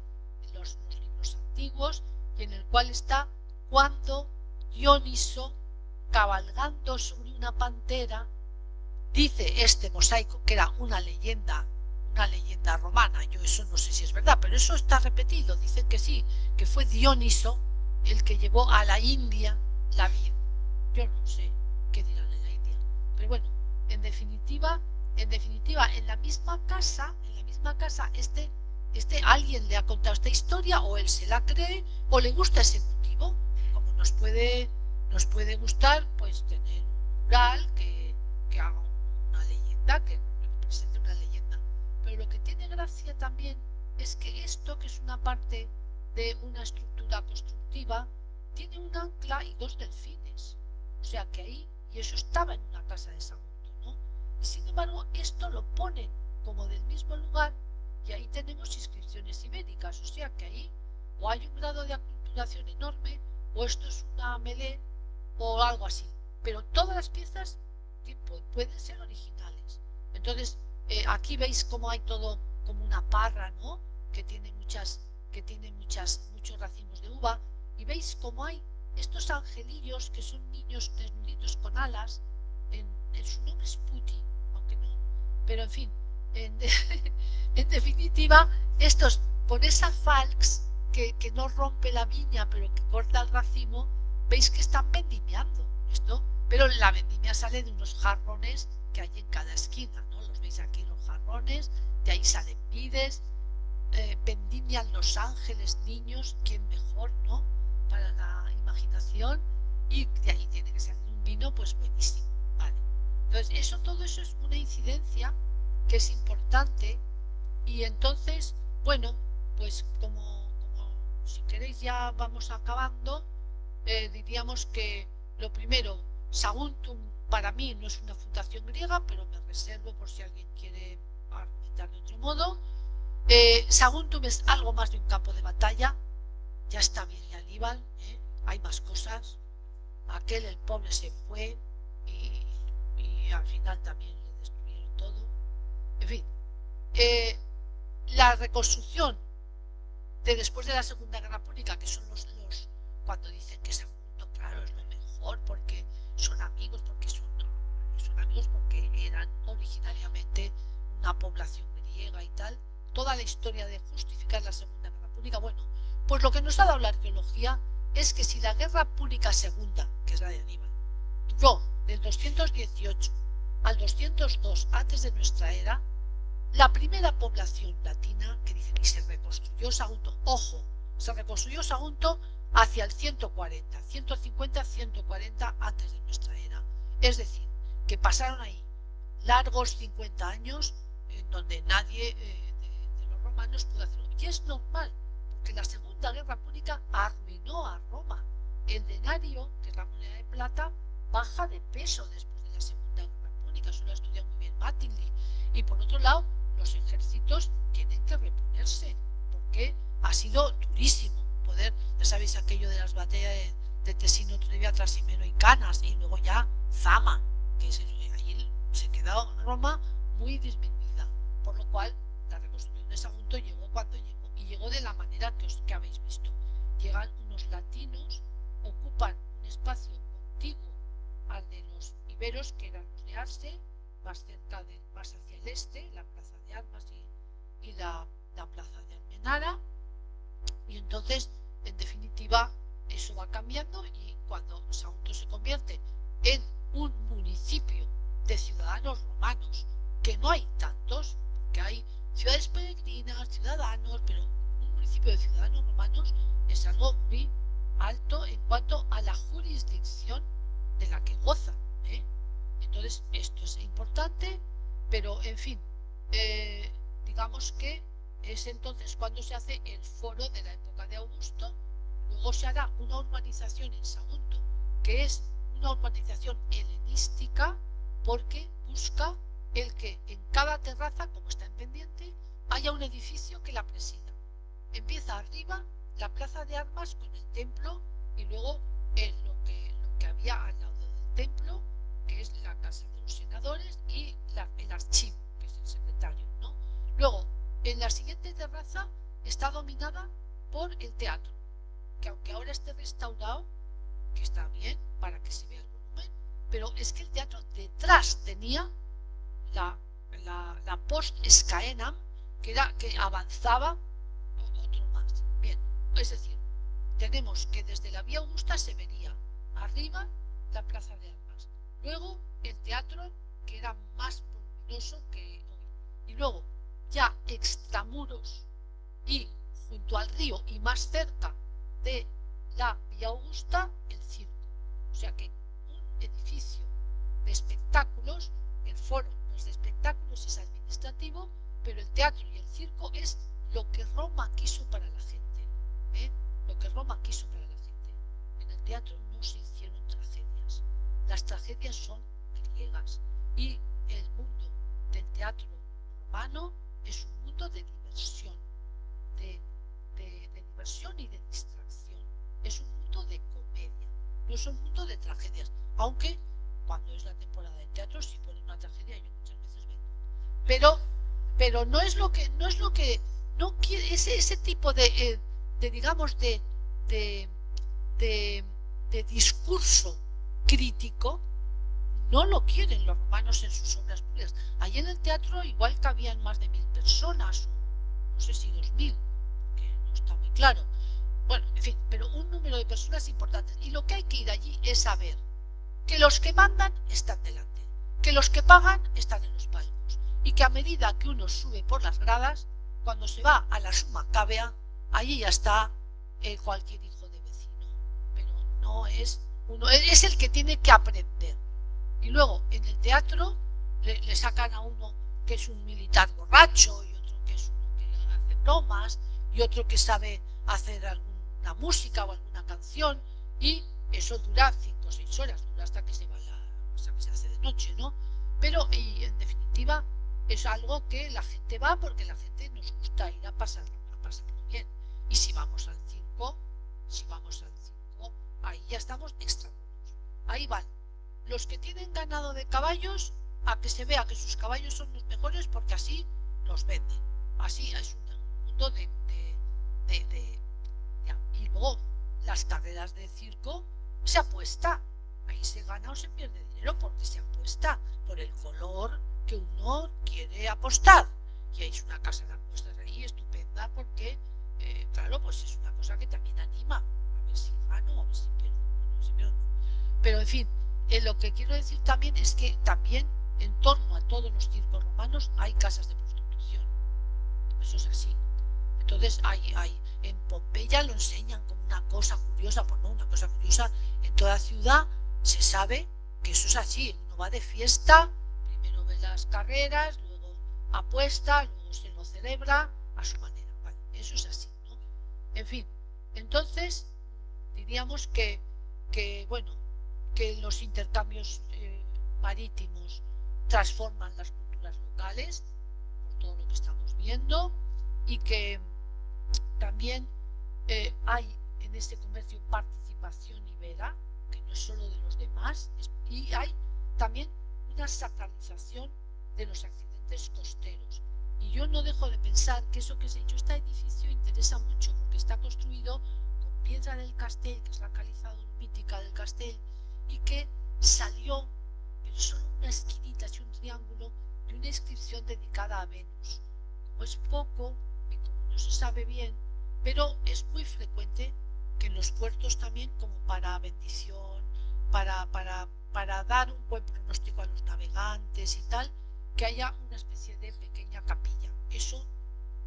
en los libros antiguos, y en el cual está cuando Dioniso, cabalgando sobre una pantera, dice este mosaico que era una leyenda romana. Yo eso no sé si es verdad, pero eso está repetido. Dicen que sí, que fue Dioniso el que llevó a la India la vid. Yo no sé qué dirán en la India, pero bueno, en definitiva, en la misma casa, alguien le ha contado esta historia, o él se la cree, o le gusta ese motivo, como nos puede gustar, pues tener un mural que haga una leyenda, que represente una leyenda. Pero lo que tiene gracia también es que esto, que es una parte de una estructura constructiva, tiene un ancla y 2 delfines. O sea que ahí, y eso estaba en una casa de Sagunto, ¿no? Y sin embargo, esto lo ponen como del mismo lugar, y ahí tenemos inscripciones ibéricas. O sea que ahí o hay un grado de aculturación enorme, o esto es una melé, o algo así. Pero todas las piezas pueden ser originales. Entonces, aquí veis cómo hay todo como una parra, ¿no? Que tiene muchos racimos de uva, y veis cómo hay estos angelillos que son niños desnuditos con alas. En su nombre es Puti, aunque no, pero en fin, en definitiva, estos por esa falx que no rompe la viña pero que corta el racimo, veis que están vendimiando esto. pero la vendimia sale de unos jarrones que hay en cada esquina, ¿no? Los veis aquí, los jarrones, de ahí salen vides, vendimian Los Ángeles, niños, quién mejor, ¿no? Para la imaginación, y de ahí tiene que salir un vino pues buenísimo, ¿vale? Entonces todo eso es una incidencia que es importante. Y entonces, bueno, pues como si queréis ya vamos acabando, diríamos que lo primero, Saguntum para mí no es una fundación griega, pero me reservo por si alguien quiere argumentar de otro modo. Saguntum es algo más de un campo de batalla. Ya está bien de Aníbal, hay más cosas. Aquel, el pobre, se fue y al final también le destruyeron todo. En fin, la reconstrucción de después de la Segunda Guerra Púnica, que son los cuando dicen que Sagunto, claro, es lo mejor porque son amigos, porque son amigos porque eran originariamente una población griega y tal. Toda la historia de justificar la Segunda Guerra Púnica, bueno, pues lo que nos ha dado la arqueología es que si la Guerra Púnica Segunda, que es la de Aníbal, duró del 218 al 202 antes de nuestra era, la primera población latina que dicen y se reconstruyó Sagunto, ojo, se reconstruyó Sagunto hacia el 140, 150, 140 antes de nuestra era. Es decir, que pasaron ahí largos 50 años en donde nadie de los romanos pudo hacerlo. Y es normal, porque la Segunda Guerra Púnica arruinó a Roma. El denario, que es la moneda de plata, baja de peso después de la Segunda Guerra Púnica. Eso lo ha estudiado muy bien Mattingly. Y por otro lado, los ejércitos tienen que reponerse, porque ha sido durísimo poder, ya sabéis aquello de las batallas de Tesino, Trevia, Trasimeno y Canas, y luego ya Zama, que allí se quedó Roma muy disminuida, por lo cual la reconstrucción de Sagunto llegó cuando llegó, y llegó de la manera que habéis visto. Llegan unos latinos, ocupan un espacio contiguo al de los iberos, que eran los de Arce, más hacia el este, la plaza de armas y la plaza de Almenara, y entonces en definitiva eso va cambiando, y cuando Sagunto se convierte en un municipio de ciudadanos romanos, que no hay tantos, que hay ciudades peregrinas, ciudadanos, pero un municipio de ciudadanos romanos es algo muy alto en cuanto a la jurisdicción de la que gozan, Entonces esto es importante, pero en fin, digamos que es entonces cuando se hace el foro de la época de Augusto. Luego se hará una urbanización en Sagunto, que es una urbanización helenística, porque busca el que en cada terraza, como está en pendiente, haya un edificio que la presida. Empieza arriba la plaza de armas con el templo, y luego lo que había al lado del templo, que es la casa de los senadores, y el archivo, que es el secretario, ¿no? Luego, en la siguiente terraza está dominada por el teatro, que aunque ahora esté restaurado, que está bien para que se vea el volumen, pero es que el teatro detrás tenía la post Scaenam, que avanzaba otro más. Bien, es decir, tenemos que desde la Vía Augusta se vería arriba la plaza de armas, luego el teatro, que era más voluminoso que hoy, y luego ya extramuros y junto al río y más cerca de la Vía Augusta, el circo. O sea que un edificio de espectáculos, el foro no es de espectáculos, es administrativo, pero el teatro y el circo es lo que Roma quiso para la gente, lo que Roma quiso para la gente. En el teatro no se hicieron tragedias, las tragedias son griegas, y el mundo del teatro romano es un mundo de diversión, de diversión y de distracción. Es un mundo de comedia, no es un mundo de tragedias, aunque cuando es la temporada de teatro si pone una tragedia yo muchas veces vengo, pero no quiere ese tipo de digamos de discurso crítico. No lo quieren los romanos en sus obras públicas. Allí en el teatro igual cabían más de 1000 personas, o no sé si 2000, que no está muy claro. Bueno, en fin, pero un número de personas importantes. Y lo que hay que ir allí es a ver que los que mandan están delante, que los que pagan están en los palcos, y que a medida que uno sube por las gradas, cuando se va a la suma cavea, allí ya está cualquier hijo de vecino, pero no es uno, es el que tiene que aprender. Y luego en el teatro le sacan a uno que es un militar borracho, y otro que es uno que hace bromas, y otro que sabe hacer alguna música o alguna canción, y eso dura 5 o 6 horas, dura hasta que se va hasta que se hace de noche, ¿no? Pero y en definitiva es algo que la gente va porque la gente nos gusta ir a pasarlo bien. Y si vamos al circo, ahí ya estamos extra. Ahí van los que tienen ganado de caballos a que se vea que sus caballos son los mejores, porque así los venden. Así es un mundo y luego las carreras de circo se apuesta. Ahí se gana o se pierde dinero porque se apuesta por el color que uno quiere apostar. Y hay una casa de apuestas ahí estupenda porque, claro, pues es una cosa que también anima. A ver si gano, a ver si pierdo. Pero en fin, lo que quiero decir también es que también en torno a todos los circos romanos hay casas de prostitución. Eso es así. Entonces en Pompeya lo enseñan como una cosa curiosa, pues no, una cosa curiosa. En toda ciudad se sabe que eso es así. Uno va de fiesta, primero ve las carreras, luego apuesta, luego se lo celebra a su manera. Vale, eso es así, ¿no? En fin, entonces diríamos que bueno, que los intercambios marítimos transforman las culturas locales, por todo lo que estamos viendo, y que también hay en este comercio participación ibera, que no es solo de los demás, y hay también una sacralización de los accidentes costeros. Y yo no dejo de pensar que eso que se ha hecho, este edificio interesa mucho porque está construido con piedra del Castell, que es la caliza mítica del Castell, y que salió en solo una esquinita, así un triángulo, de una inscripción dedicada a Venus. Como es poco y como no se sabe bien, pero es muy frecuente que en los puertos también, como para bendición, para dar un buen pronóstico a los navegantes y tal, que haya una especie de pequeña capilla. Eso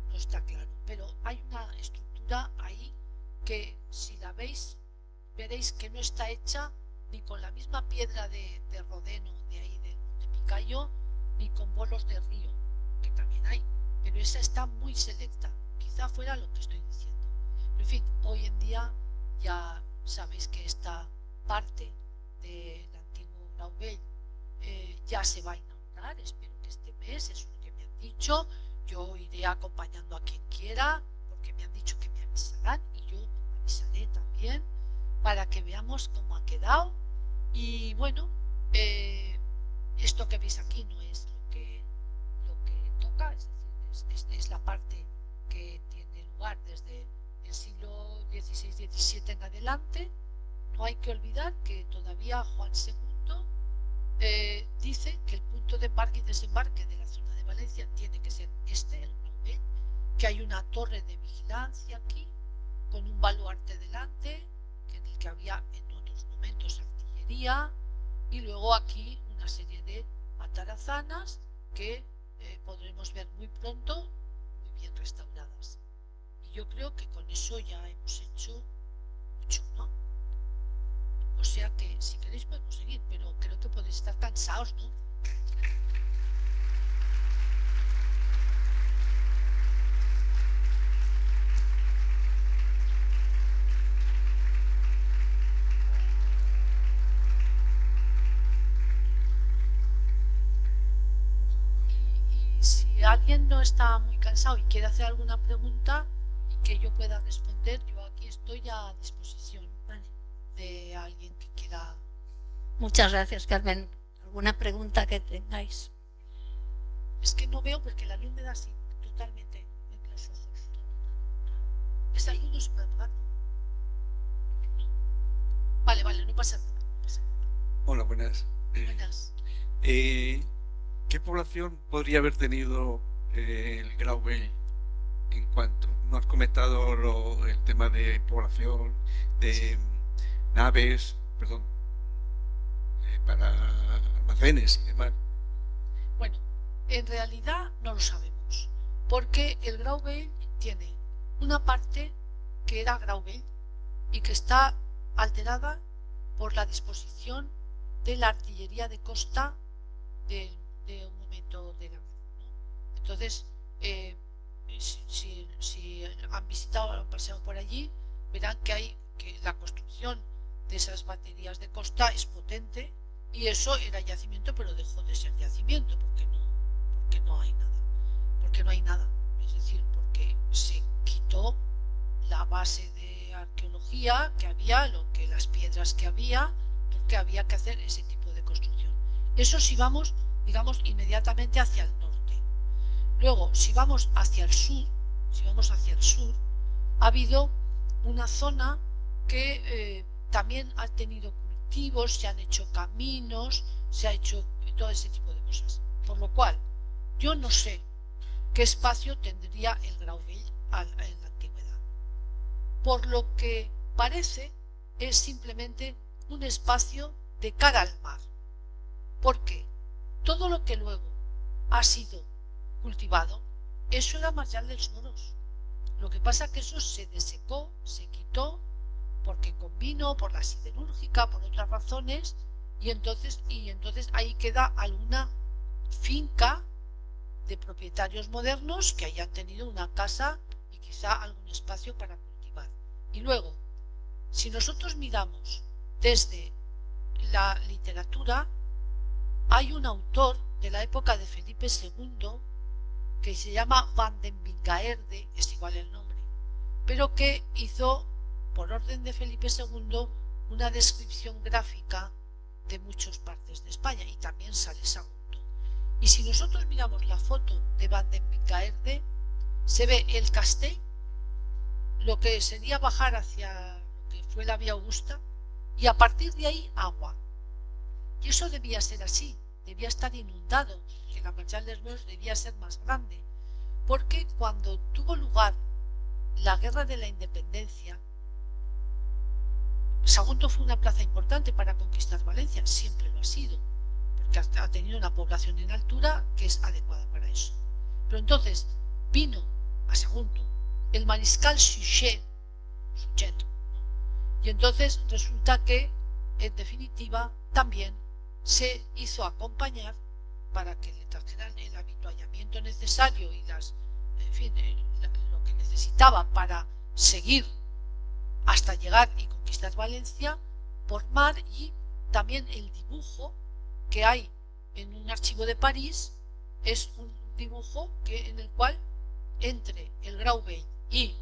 no está claro, pero hay una estructura ahí que, si la veis, veréis que no está hecha ni con la misma piedra de Rodeno, de ahí del Monte Picayo, ni con bolos de río, que también hay, pero esa está muy selecta. Quizá fuera lo que estoy diciendo. Pero en fin, hoy en día ya sabéis que esta parte del antiguo Graubell ya se va a inaugurar. Espero que este mes, es lo que me han dicho. Yo iré acompañando a quien quiera, porque me han dicho que me avisarán, y yo avisaré también, para que veamos cómo ha quedado. Y bueno, esto que veis aquí no es lo que toca, es decir, es la parte que tiene lugar desde el siglo XVI-XVII en adelante. No hay que olvidar que todavía Juan II dice que el punto de embarque y desembarque de la zona de Valencia tiene que ser el Graubell, que hay una torre de vigilancia aquí, con un baluarte delante, en el que había en otros momentos artillería, y luego aquí una serie de atarazanas que podremos ver muy pronto, muy bien restauradas. Y yo creo que con eso ya hemos hecho mucho, ¿no? O sea que si queréis podemos seguir, pero creo que podéis estar cansados, ¿no? Si alguien no está muy cansado y quiere hacer alguna pregunta y que yo pueda responder, yo aquí estoy a disposición, ¿vale?, de alguien que quiera. Muchas gracias, Carmen. ¿Alguna pregunta que tengáis? Es que no veo porque la luz me da así totalmente en los ojos. ¿Es ahí uno se puede apagar? No. Vale, no pasa nada. Hola, buenas. Buenas. ¿Qué población podría haber tenido el Graubell en cuanto? No has comentado el tema de población, de naves, perdón, para almacenes y demás. Bueno, en realidad no lo sabemos, porque el Grauwell tiene una parte que era Grauwell y que está alterada por la disposición de la artillería de costa de un momento de la guerra, ¿no? Entonces, si han visitado o han paseado por allí, verán que la construcción de esas baterías de costa es potente, y eso era yacimiento, pero dejó de ser yacimiento porque no hay nada, es decir, porque se quitó la base de arqueología que había, las piedras que había, porque había que hacer ese tipo de construcción. Eso si vamos, digamos, inmediatamente hacia el norte. Luego, si vamos hacia el sur, ha habido una zona que también ha tenido cultivos, se han hecho caminos, se ha hecho todo ese tipo de cosas. Por lo cual, yo no sé qué espacio tendría el Grauwell en la antigüedad. Por lo que parece, es simplemente un espacio de cara al mar. Porque todo lo que luego ha sido cultivado, eso era Marjal dels Moros. Lo que pasa es que eso se desecó, se quitó, porque convino, por la siderúrgica, por otras razones, y entonces ahí queda alguna finca de propietarios modernos que hayan tenido una casa y quizá algún espacio para cultivar. Y luego, si nosotros miramos desde la literatura, hay un autor de la época de Felipe II que se llama Van den Bingaerde, es igual el nombre, pero que hizo, por orden de Felipe II, una descripción gráfica de muchas partes de España, y también sale Sagunto. Y si nosotros miramos la foto de Van den Bingaerde, se ve el castell, lo que sería bajar hacia lo que fue la Vía Augusta, y a partir de ahí agua. Y eso debía ser así, debía estar inundado, que la Marjal dels Moros debía ser más grande, porque cuando tuvo lugar la Guerra de la Independencia, Sagunto fue una plaza importante para conquistar Valencia, siempre lo ha sido, porque ha tenido una población en altura que es adecuada para eso. Pero entonces vino a Sagunto el mariscal Suchet, ¿no? Y entonces resulta que, en definitiva, también se hizo acompañar para que le trajeran el avituallamiento necesario y lo que necesitaba para seguir hasta llegar y conquistar Valencia por mar. Y también el dibujo que hay en un archivo de París es un dibujo en el cual entre el Grauwell y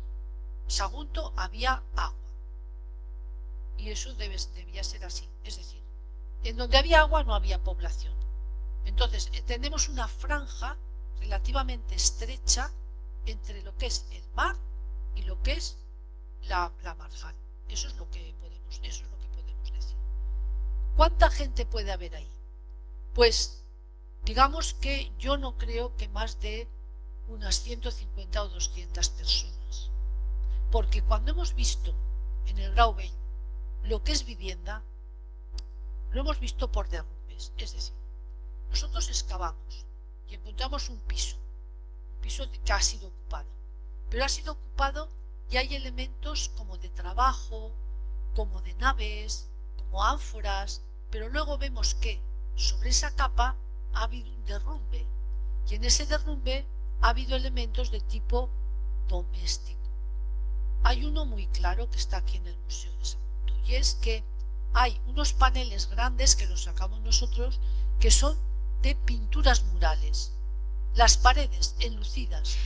Sagunto había agua, y eso debía ser así, es decir, en donde había agua no había población. Entonces tenemos una franja relativamente estrecha entre lo que es el mar y lo que es la Marjal. Eso es lo que podemos decir. ¿Cuánta gente puede haber ahí? Pues digamos que yo no creo que más de unas 150 o 200 personas, porque cuando hemos visto en el Grauwell lo que es vivienda, lo hemos visto por derrumbes. Es decir, nosotros excavamos y encontramos un piso que ha sido ocupado, pero ha sido ocupado y hay elementos como de trabajo, como de naves, como ánforas, pero luego vemos que sobre esa capa ha habido un derrumbe, y en ese derrumbe ha habido elementos de tipo doméstico. Hay uno muy claro que está aquí en el Museo de Sagunto, y es que hay unos paneles grandes que los sacamos nosotros, que son de pinturas murales. Las paredes enlucidas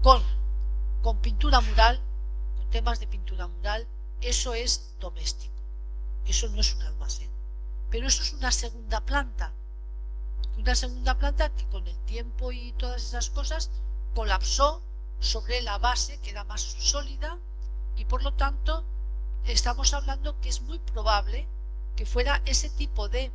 con pintura mural, con temas de pintura mural, eso es doméstico. Eso no es un almacén. Pero eso es una segunda planta. Una segunda planta que con el tiempo y todas esas cosas colapsó sobre la base, que era más sólida, y por lo tanto estamos hablando que es muy probable que fuera ese tipo de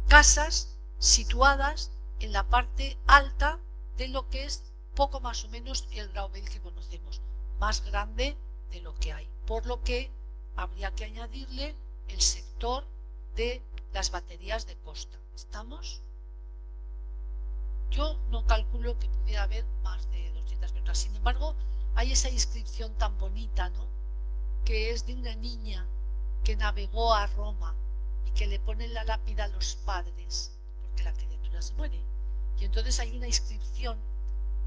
casas situadas en la parte alta de lo que es poco más o menos el Grauwell que conocemos, más grande de lo que hay, por lo que habría que añadirle el sector de las baterías de Costa. ¿Estamos? Yo no calculo que pudiera haber más de 200 personas. Sin embargo, hay esa inscripción tan bonita, ¿no? Que es de una niña que navegó a Roma y que le ponen la lápida a los padres porque la criatura se muere. Y entonces hay una inscripción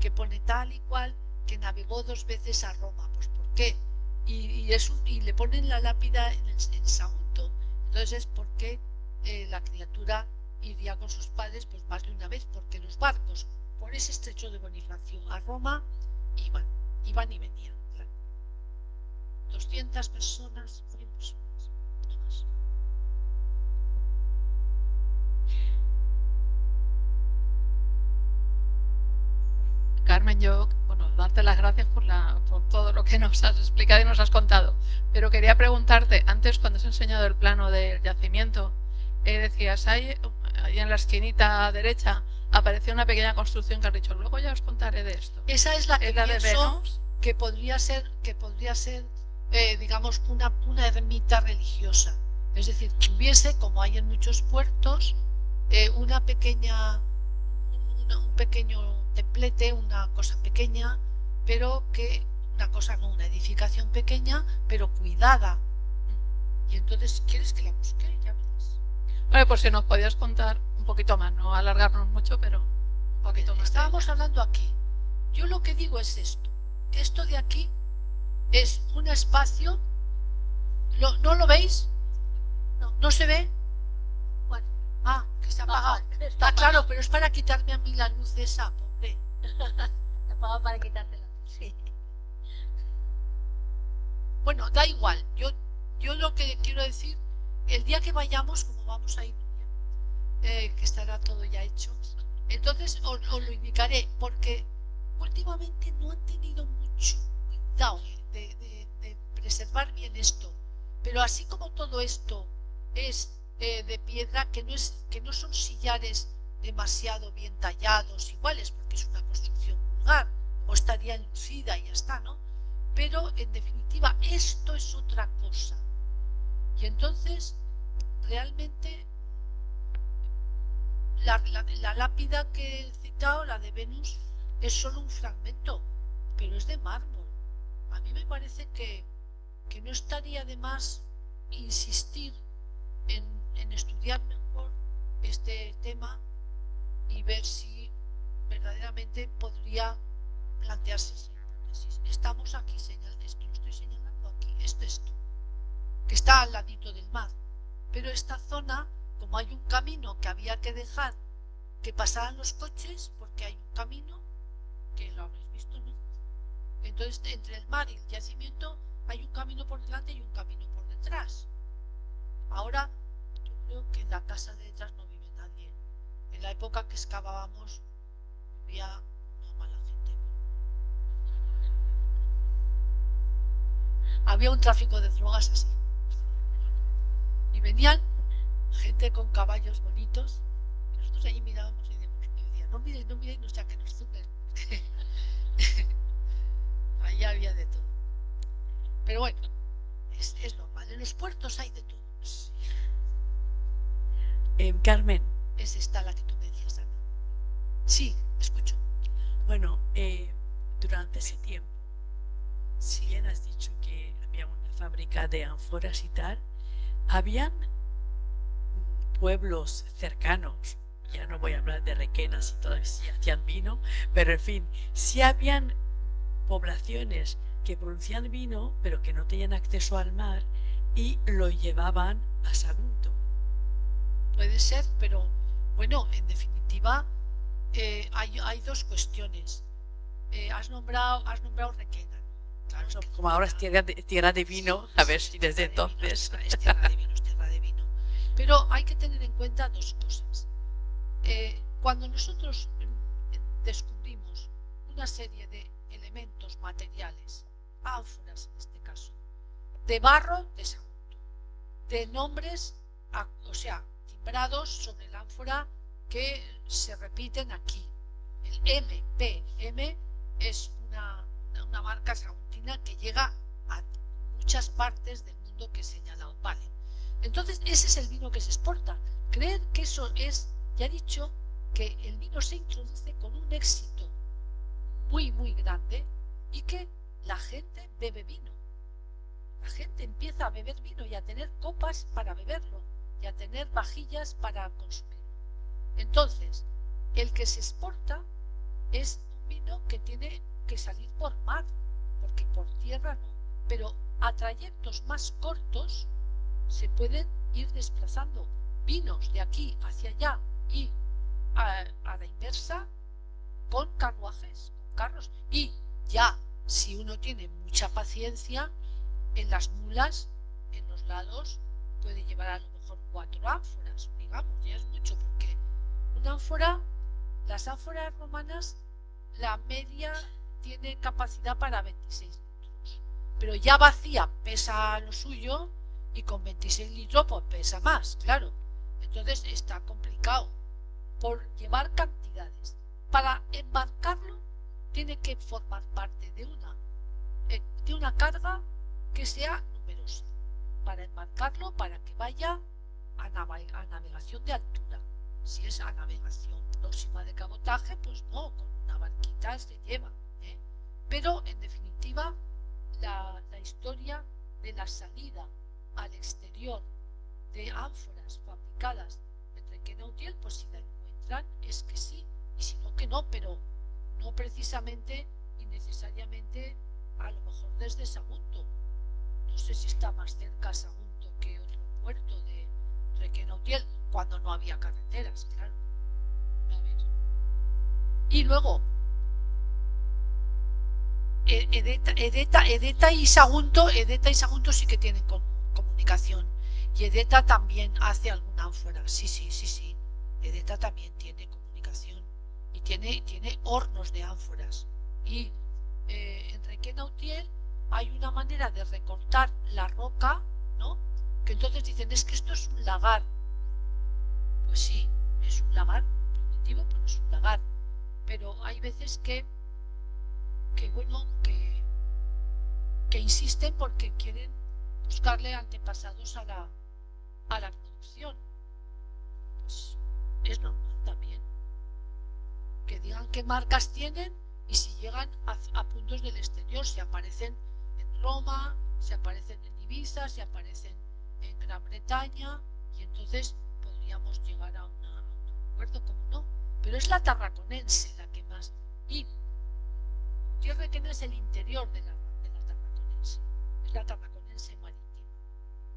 que pone tal y cual que navegó 2 veces a Roma. Pues ¿por qué? Y le ponen la lápida en Sagunto. Entonces es porque la criatura iría con sus padres pues más de una vez, porque los barcos por ese estrecho de Bonifacio a Roma iban y venían. Claro. 200 personas, 100 personas, no más. Carmen, yo, bueno, darte las gracias por todo lo que nos has explicado y nos has contado. Pero quería preguntarte, antes cuando has enseñado el plano del yacimiento, decías, ahí en la esquinita derecha apareció una pequeña construcción que has dicho, luego ya os contaré de esto. Esa es la que ¿Es de Venus? que podría ser digamos, una ermita religiosa. Es decir, que hubiese, como hay en muchos puertos, un pequeño templete, una cosa pequeña, pero que una edificación pequeña, pero cuidada. Y entonces, ¿quieres que la busque? Ya verás. Vale, pues si nos podías contar un poquito más, no alargarnos mucho, pero un poquito más. Estábamos hablando aquí. Yo lo que digo es esto. Esto de aquí es un espacio. ¿No lo veis? ¿No se ve? Bueno. Ah, que se ha apagado. Claro, pero es para quitarme a mí la luz esa, pobre. Te apago para quitártela. Sí. Bueno, da igual. Yo lo que quiero decir, el día que vayamos, como vamos a ir, que estará todo ya hecho, entonces os lo indicaré, porque últimamente no han tenido mucho cuidado de preservar bien esto. Pero así como todo esto es de piedra, que no son sillares demasiado bien tallados iguales, porque es una construcción vulgar, o estaría enlucida y ya está, ¿no? Pero en definitiva esto es otra cosa. Y entonces realmente la lápida que he citado, la de Venus, es solo un fragmento, pero es de mármol. A mí me parece que no estaría de más insistir en estudiar mejor este tema y ver si verdaderamente podría plantearse esa hipótesis. Estamos aquí, lo estoy señalando aquí, esto, que está al ladito del mar. Pero esta zona, como hay un camino que había que dejar que pasaran los coches, porque hay un camino, que lo habréis visto, ¿no? Entonces, entre el mar y el yacimiento hay un camino por delante y un camino por detrás. Ahora, yo creo que en la casa de detrás no vive nadie. En la época que excavábamos vivía una mala gente. Había un tráfico de drogas así. Y venían gente con caballos bonitos y nosotros allí mirábamos y decíamos, no miréis, no sea que nos zumben. Ahí había de todo. Pero bueno, es normal. En los puertos hay de todo. Carmen. Es esta la que tú me decías, Ana. Sí, escucho. Bueno, durante ese tiempo, si bien has dicho que había una fábrica de ánforas y tal, habían pueblos cercanos, ya no voy a hablar de Requena si todavía hacían vino, pero en fin, sí habían poblaciones que producían vino pero que no tenían acceso al mar y lo llevaban a Sagunto. Puede ser, pero bueno, en definitiva hay dos cuestiones. Has nombrado Requena. Claro, Bueno, como ahora es tierra de vino, a ver si desde entonces... Es tierra de vino, es tierra de vino. Pero hay que tener en cuenta dos cosas. Cuando nosotros descubrimos una serie de elementos materiales, ánforas en este caso, de barro de Sagunto, de nombres, o sea, timbrados sobre la ánfora que se repiten aquí. El MPM es una marca saguntina que llega a muchas partes del mundo que he señalado. Vale. Entonces, ese es el vino que se exporta. creer que eso es, ya he dicho, que el vino se introduce con un éxito muy, muy grande y que la gente bebe vino. La gente empieza a beber vino y a tener copas para beberlo y a tener vajillas para consumirlo. Entonces, el que se exporta es un vino que tiene que salir por mar, porque por tierra no. Pero a trayectos más cortos se pueden ir desplazando vinos de aquí hacia allá y a la inversa con carruajes, con carros. Y ya, si uno tiene mucha paciencia, en las mulas, en los lados, puede llevar a lo mejor 4 ánforas, digamos, ya es mucho, porque una ánfora, las ánforas romanas, la media tiene capacidad para 26 litros, pero ya vacía pesa lo suyo y con 26 litros pues pesa más, claro. Entonces está complicado por llevar cantidades. Para embarcarlo tiene que formar parte de una carga que sea numerosa, para embarcarlo, para que vaya a navegación de altura. Si es a navegación próxima de cabotaje, pues no, con una barquita se lleva, ¿eh? Pero en definitiva la historia de la salida al exterior de ánforas fabricadas en Requena-Utiel, pues si la encuentran es que sí, y si no que no, pero no precisamente y necesariamente a lo mejor desde Sagunto. No sé si está más cerca Sagunto que otro puerto de Requena-Utiel, cuando no había carreteras, claro. A ver. Y luego Edeta y Sagunto sí que tienen comunicación, y Edeta también hace alguna ánfora, sí, Edeta también tiene comunicación y tiene hornos de ánforas. Y en Requena-Utiel hay una manera de recortar la roca, ¿no? Que entonces dicen, es que esto es un lagar. Pues sí, es un lagar primitivo, pero es un lagar. Pero hay veces que insisten porque quieren buscarle antepasados a la producción. Pues es normal también que digan qué marcas tienen, y si llegan a puntos del exterior, si aparecen en Roma, si aparecen en Ibiza, si aparecen en Gran Bretaña, y entonces podríamos llegar a un acuerdo, como no. Pero es la tarraconense la que más, y Gutiérrez que no es el interior de la tarraconense, es la tarraconense marítima.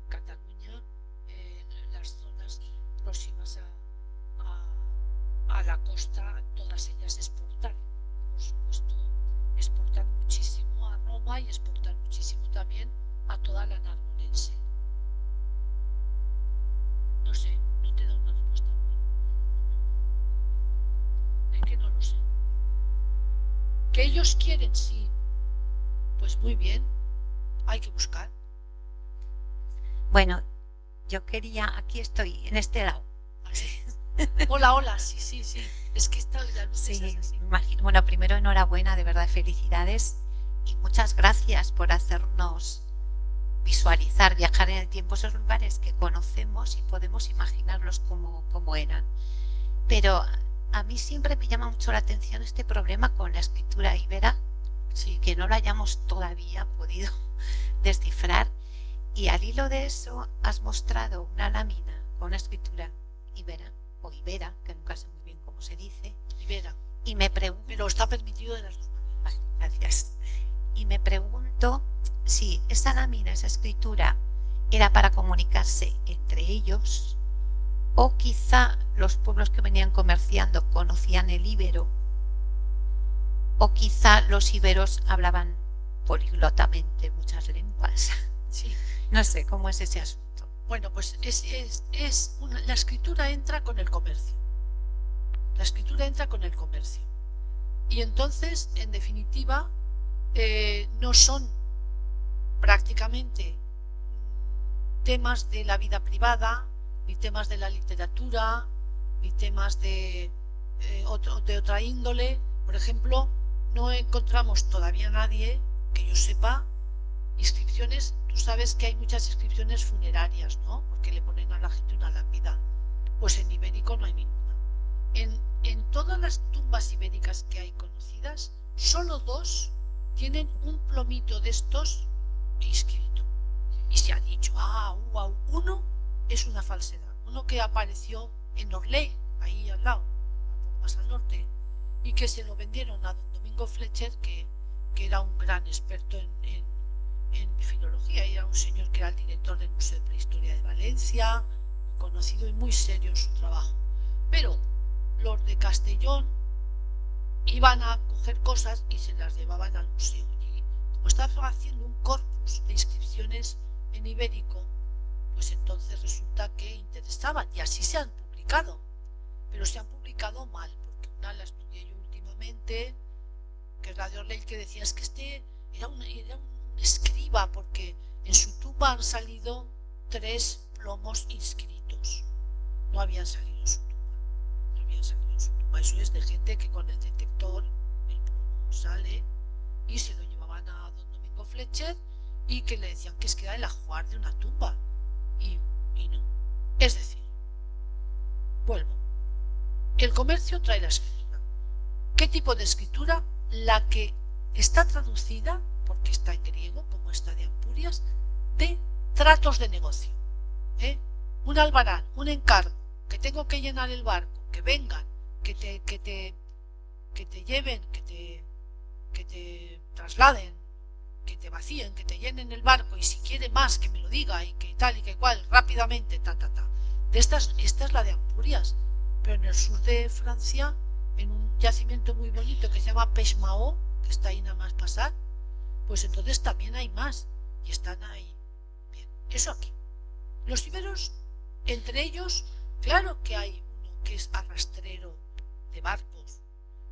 Cataluña, las zonas próximas a la costa, todas ellas exportan, por supuesto, exportan muchísimo a Roma y exportan muchísimo también a toda la narbonense. No sé, no te da una respuesta muy. Es que no lo sé. ¿Que ellos quieren? Sí. Pues muy bien, hay que buscar. Bueno, yo quería, aquí estoy, en este lado. Hola, sí. Es que está la luz, Sí, es así. me imagino. Bueno, primero enhorabuena, de verdad, felicidades y muchas gracias por hacernos visualizar, viajar en el tiempo, esos lugares que conocemos y podemos imaginarlos como eran. Pero a mí siempre me llama mucho la atención este problema con la escritura íbera, sí, que no lo hayamos todavía podido descifrar, y al hilo de eso has mostrado una lámina con una escritura íbera o ibera, que nunca sé muy bien cómo se dice, Ibera. y me pregunto, Pero está permitido de las dos maneras. gracias, y me pregunto si esa lámina, esa escritura era para comunicarse entre ellos, o quizá los pueblos que venían comerciando conocían el íbero, o quizá los íberos hablaban poliglotamente muchas lenguas. Sí. No sé cómo es ese asunto. Bueno, pues la escritura entra con el comercio. La escritura entra con el comercio. Y entonces, en definitiva, no son prácticamente temas de la vida privada, ni temas de la literatura, ni temas de otra índole. Por ejemplo, no encontramos todavía nadie, que yo sepa, inscripciones. Tú sabes que hay muchas inscripciones funerarias, ¿no? Porque le ponen a la gente una lápida Pues en ibérico no hay ninguna. En todas las tumbas ibéricas que hay conocidas, solo 2 tienen un plomito de estos inscrito. Y se ha dicho, wow, uno es una falsedad. Uno que apareció en Orley, ahí al lado, un poco más al norte, y que se lo vendieron a don Domingo Fletcher, que era un gran experto en filología, y era un señor que era el director del Museo de Prehistoria de Valencia, muy conocido y muy serio en su trabajo. Pero los de Castellón iban a coger cosas y se las llevaban al museo. Y como estaba haciendo un corpus de inscripciones en ibérico, pues entonces resulta que interesaban, y así se han publicado, pero se han publicado mal, porque una la estudié yo últimamente, que es la de Orley, que decía es que este era un escriba, porque en su tumba han salido 3 plomos inscritos, no habían salido en su tumba, eso es de gente que con el detector el plomo sale, y se lo llevaban a don Domingo Fletcher, y que le decían que es que era el ajuar de una tumba, y no. Es decir, vuelvo, el comercio trae la escritura. ¿Qué tipo de escritura? La que está traducida, porque está en griego, como esta de Ampurias, de tratos de negocio. Un albarán, un encargo, que tengo que llenar el barco, que vengan, que te lleven, que te trasladen, que te vacíen, que te llenen el barco, y si quiere más que me lo diga, y que tal y que cual, rápidamente, esta es la de Ampurias, pero en el sur de Francia, en un yacimiento muy bonito que se llama Pechmao, que está ahí nada más pasar, pues entonces también hay más, y están ahí. Bien, eso aquí. Los iberos, entre ellos, claro que hay uno que es arrastrero de barcos,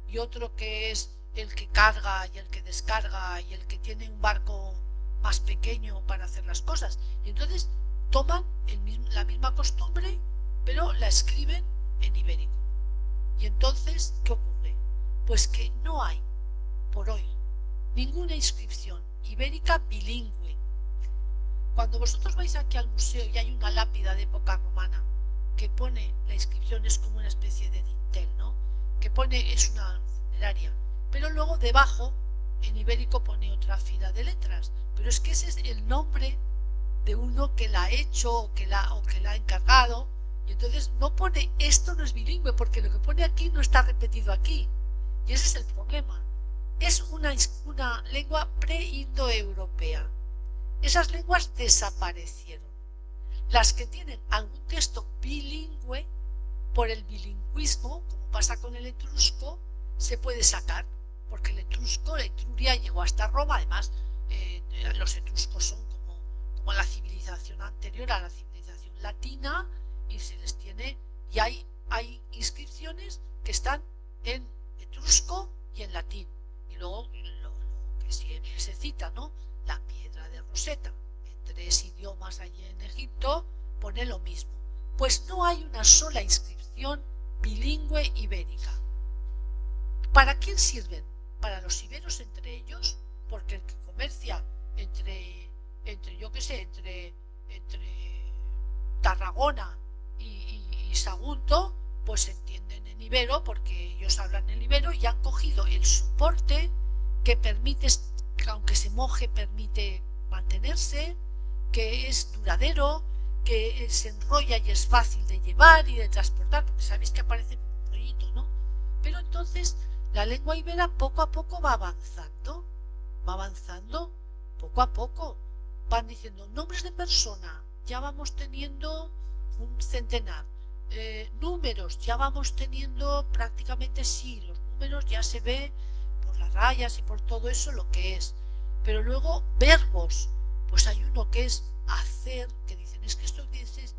y otro que es el que carga y el que descarga, y el que tiene un barco más pequeño para hacer las cosas, y entonces toman la misma costumbre, pero la escriben en ibérico. Y entonces, ¿qué ocurre? Pues que no hay, por hoy, ninguna inscripción ibérica bilingüe. Cuando vosotros vais aquí al museo y hay una lápida de época romana que pone, la inscripción es como una especie de dintel, ¿no? Que pone, es una funeraria, pero luego debajo, en ibérico pone otra fila de letras, pero es que ese es el nombre de uno que la ha hecho o que la ha encargado, y entonces no pone, esto no es bilingüe, porque lo que pone aquí no está repetido aquí, y ese es el problema. Es una lengua pre-indoeuropea. Esas lenguas desaparecieron. Las que tienen algún texto bilingüe, por el bilingüismo, como pasa con el etrusco, se puede sacar, porque el etrusco, la Etruria llegó hasta Roma. Además, los etruscos son como la civilización anterior a la civilización latina, y se les tiene, y hay inscripciones que están en etrusco y en latín. Y luego lo que siempre se cita, ¿no? La piedra de Rosetta, en 3 idiomas allí en Egipto, pone lo mismo. Pues no hay una sola inscripción bilingüe ibérica. ¿Para quién sirven? Para los iberos entre ellos, porque el que comercia entre yo qué sé, entre Tarragona y Sagunto, pues se entienden en ibero, porque ellos hablan en ibero y han cogido el soporte que permite, que aunque se moje, permite mantenerse, que es duradero, que se enrolla y es fácil de llevar y de transportar, porque sabéis que aparece como un rollito, ¿no? Pero entonces la lengua ibera poco a poco va avanzando poco a poco. Van diciendo nombres de persona, ya vamos teniendo un centenar. Números, ya vamos teniendo prácticamente, sí, los números ya se ve por las rayas y por todo eso lo que es. Pero luego verbos, pues hay uno que es hacer, que dicen, es que esto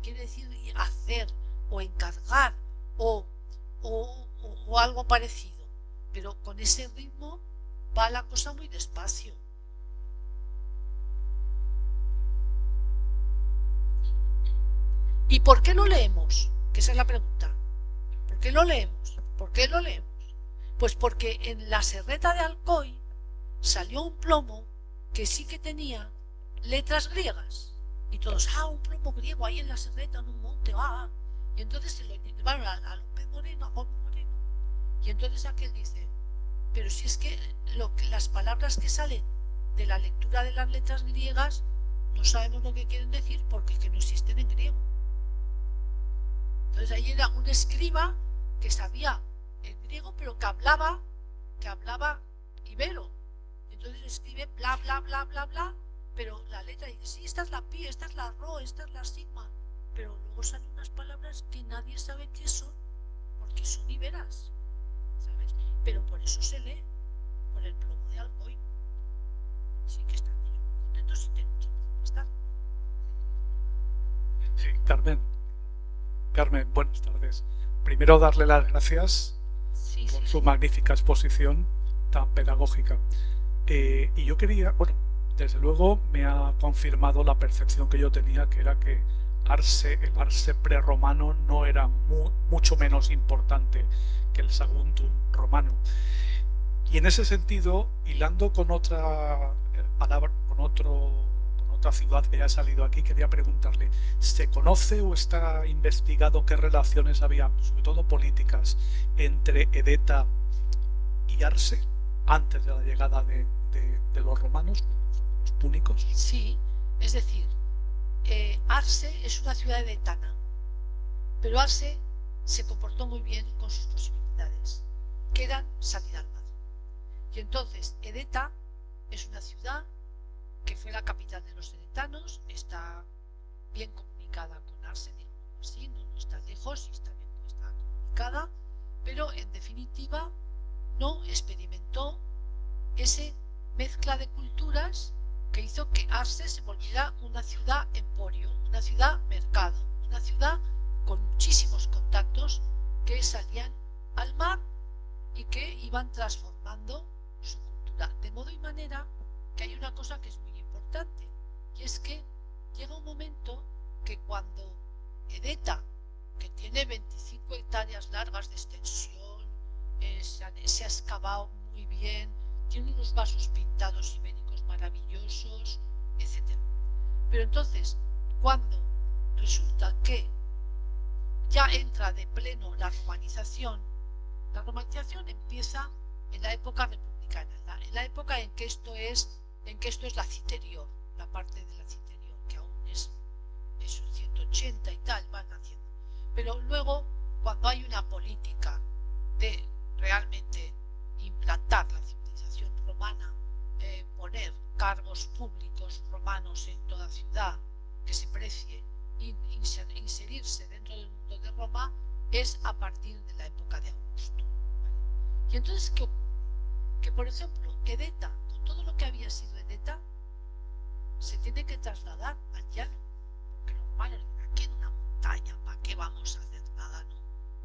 quiere decir hacer o encargar o algo parecido, pero con ese ritmo va la cosa muy despacio. ¿Y por qué lo leemos? Que esa es la pregunta. ¿Por qué lo leemos? ¿Por qué lo leemos? Pues porque en la Serreta de Alcoy salió un plomo que sí que tenía letras griegas. Y todos, un plomo griego ahí en la Serreta, en un monte, Y entonces se lo llevaron a López Moreno, a Gómez Moreno. Y entonces aquel dice, pero si es que las palabras que salen de la lectura de las letras griegas no sabemos lo que quieren decir porque es que no existen en griego. Entonces ahí era un escriba que sabía el griego, pero que hablaba ibero. Entonces escribe bla, bla, bla, bla, bla, pero la letra dice, sí, esta es la pi, esta es la ro, esta es la sigma, pero luego salen unas palabras que nadie sabe qué son, porque son iberas, ¿sabes? Pero por eso se lee, por el plomo de Alcoy. Sí que están ellos muy contentos y tienen mucha razón para estar. Sí, Carmen, buenas tardes. Primero darle las gracias por su magnífica exposición tan pedagógica. Y yo quería, bueno, desde luego me ha confirmado la percepción que yo tenía, que era que el Arse prerromano no era mucho menos importante que el Saguntum romano. Y en ese sentido, hilando con otra palabra, con otra ciudad que ya ha salido aquí, quería preguntarle, ¿se conoce o está investigado qué relaciones había, sobre todo políticas, entre Edeta y Arse antes de la llegada de los romanos, los púnicos? Sí, es decir, Arse es una ciudad edetana, pero Arse se comportó muy bien con sus posibilidades, que eran salir al mar. Y entonces Edeta es una ciudad que fue la capital de los edetanos, está bien comunicada con Arse, digamos así, no está lejos y está comunicada, pero en definitiva no experimentó esa mezcla de culturas que hizo que Arse se volviera una ciudad emporio, una ciudad mercado, una ciudad con muchísimos contactos que salían al mar y que iban transformando su cultura. De modo y manera que hay una cosa que es muy importante, y es que llega un momento que cuando Edeta, que tiene 25 hectáreas largas de extensión, se ha excavado muy bien, tiene unos vasos pintados ibéricos maravillosos, etc. Pero entonces, cuando resulta que ya entra de pleno la romanización empieza en la época republicana, en la época en que esto es la citerior, la parte de la citerior, que aún es eso, 180 y tal, van haciendo. Pero luego, cuando hay una política de realmente implantar la civilización romana, poner cargos públicos romanos en toda ciudad que se precie, inserirse dentro del mundo de Roma, es a partir de la época de Augusto. ¿Vale? Y entonces, ¿qué ocurre? Que, por ejemplo, Edeta, con todo lo que había sido Edeta, se tiene que trasladar al llano, porque los romanos dicen, aquí en una montaña, ¿para qué vamos a hacer nada? ¿No?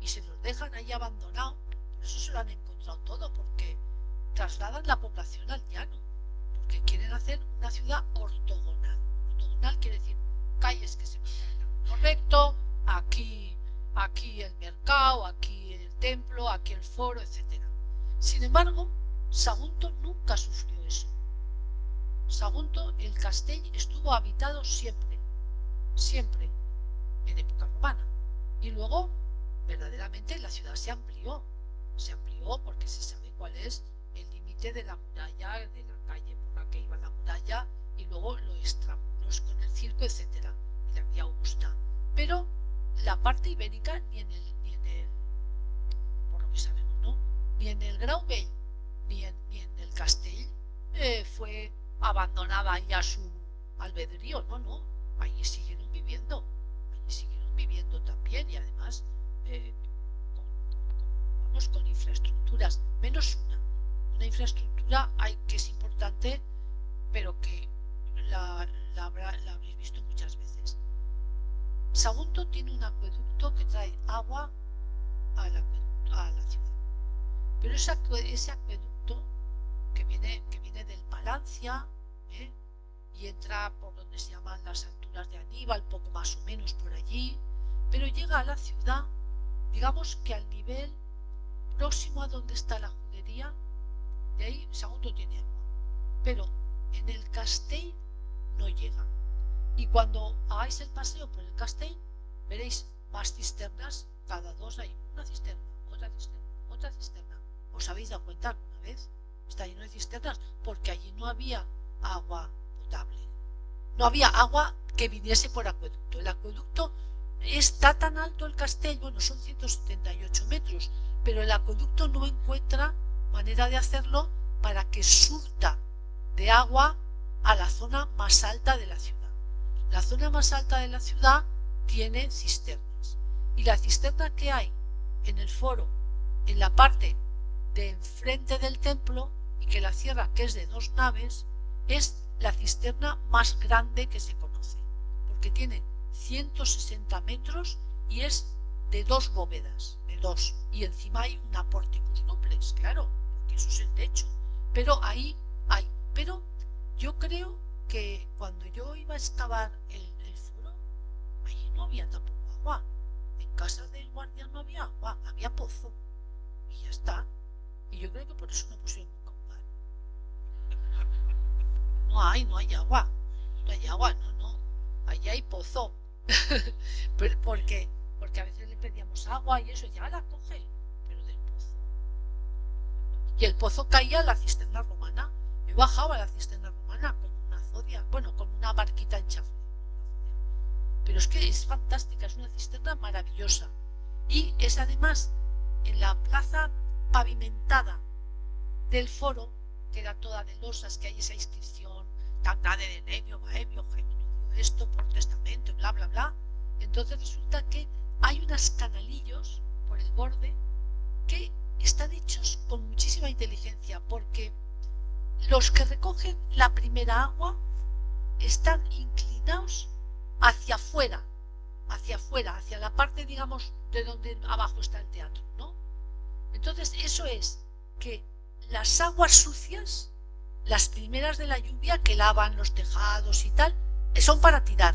Y se los dejan ahí abandonado. Por eso se lo han encontrado todo, porque trasladan la población al llano, porque quieren hacer una ciudad ortogonal. Ortogonal quiere decir calles que se encuentran correcto, aquí el mercado, aquí el templo, aquí el foro, etc. Sin embargo, Sagunto nunca sufrió eso. Sagunto, el castell, estuvo habitado siempre en época romana. Y luego, verdaderamente, la ciudad se amplió porque se sabe cuál es el límite de la muralla, de la calle por la que iba la muralla, y luego los extramuros con el circo, etcétera, y la vía Augusta. Pero la parte ibérica, ni en el por lo que sabemos, ¿no? Ni en el Grau Vell, ni en el Castell fue abandonada ya a su albedrío, no, allí siguieron viviendo también, y además con infraestructuras, menos una infraestructura que es importante, pero que la habréis visto muchas veces. Sagunto tiene un acueducto que trae agua a la ciudad, pero ese acueducto que viene del Palancia, y entra por donde se llaman las alturas de Aníbal, poco más o menos por allí, pero llega a la ciudad, digamos que al nivel próximo a donde está la judería. De ahí Sagunto tiene agua, pero en el Castell no llega. Y cuando hagáis el paseo por el Castell, veréis más cisternas, cada 2 hay una cisterna, otra cisterna, otra cisterna. ¿Os habéis dado cuenta alguna vez? Está lleno de cisternas porque allí no había agua potable. No había agua que viniese por acueducto. El acueducto está tan alto el castell, bueno, son 178 metros, pero el acueducto no encuentra manera de hacerlo para que surta de agua a la zona más alta de la ciudad. La zona más alta de la ciudad tiene cisternas. Y la cisterna que hay en el foro, en la parte de enfrente del templo, y que la cierra, que es de 2 naves, es la cisterna más grande que se conoce, porque tiene 160 metros y es de 2 bóvedas, de 2, y encima hay una porticus duplex, claro, porque eso es el techo, pero ahí hay. Pero yo creo que cuando yo iba a excavar el foro, allí no había tampoco agua. En casa del guardia no había agua, había pozo, y ya está. Y yo creo que por eso no pusieron un caudal. No hay agua, no hay agua, no, allí hay pozo. Pero porque a veces le pedíamos agua y eso, ya la coge, pero del pozo. Y el pozo caía a la cisterna romana. Yo bajaba a la cisterna romana con una zodia, bueno, con una barquita en chafle. Pero es que es fantástica, es una cisterna maravillosa. Y es además en la plaza pavimentada del foro, que era toda de losas, que hay esa inscripción, Tactade de Nevio, Baemio, Gemino, esto por testamento, bla, bla, bla. Entonces resulta que hay unos canalillos por el borde que están hechos con muchísima inteligencia, porque los que recogen la primera agua están inclinados hacia afuera, hacia la parte, digamos, de donde abajo está el teatro, ¿no? Entonces eso es que las aguas sucias, las primeras de la lluvia que lavan los tejados y tal, son para tirar,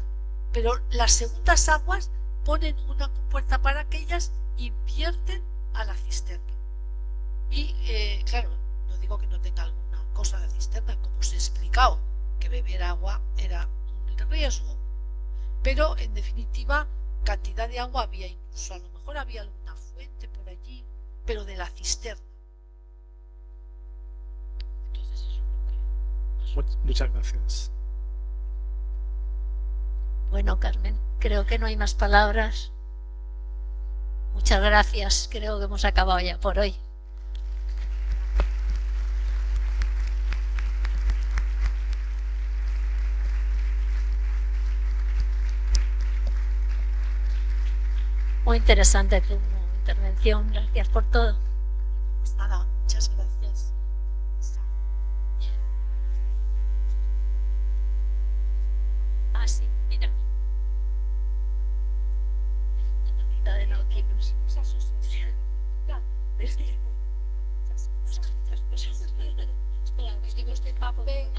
pero las segundas aguas ponen una compuerta para aquellas y vierten a la cisterna. Y claro, no digo que no tenga alguna cosa la cisterna, como os he explicado, que beber agua era un riesgo, pero en definitiva cantidad de agua había, incluso a lo mejor había alguna fuente por allí, pero de la cisterna. Entonces eso es lo que... Muchas gracias. Bueno, Carmen, creo que no hay más palabras. Muchas gracias, creo que hemos acabado ya por hoy. Muy interesante tu intervención, gracias por todo. Pues nada, muchas gracias. Ah, sí, mira. La de Nautilus. Espera, que digo este papel.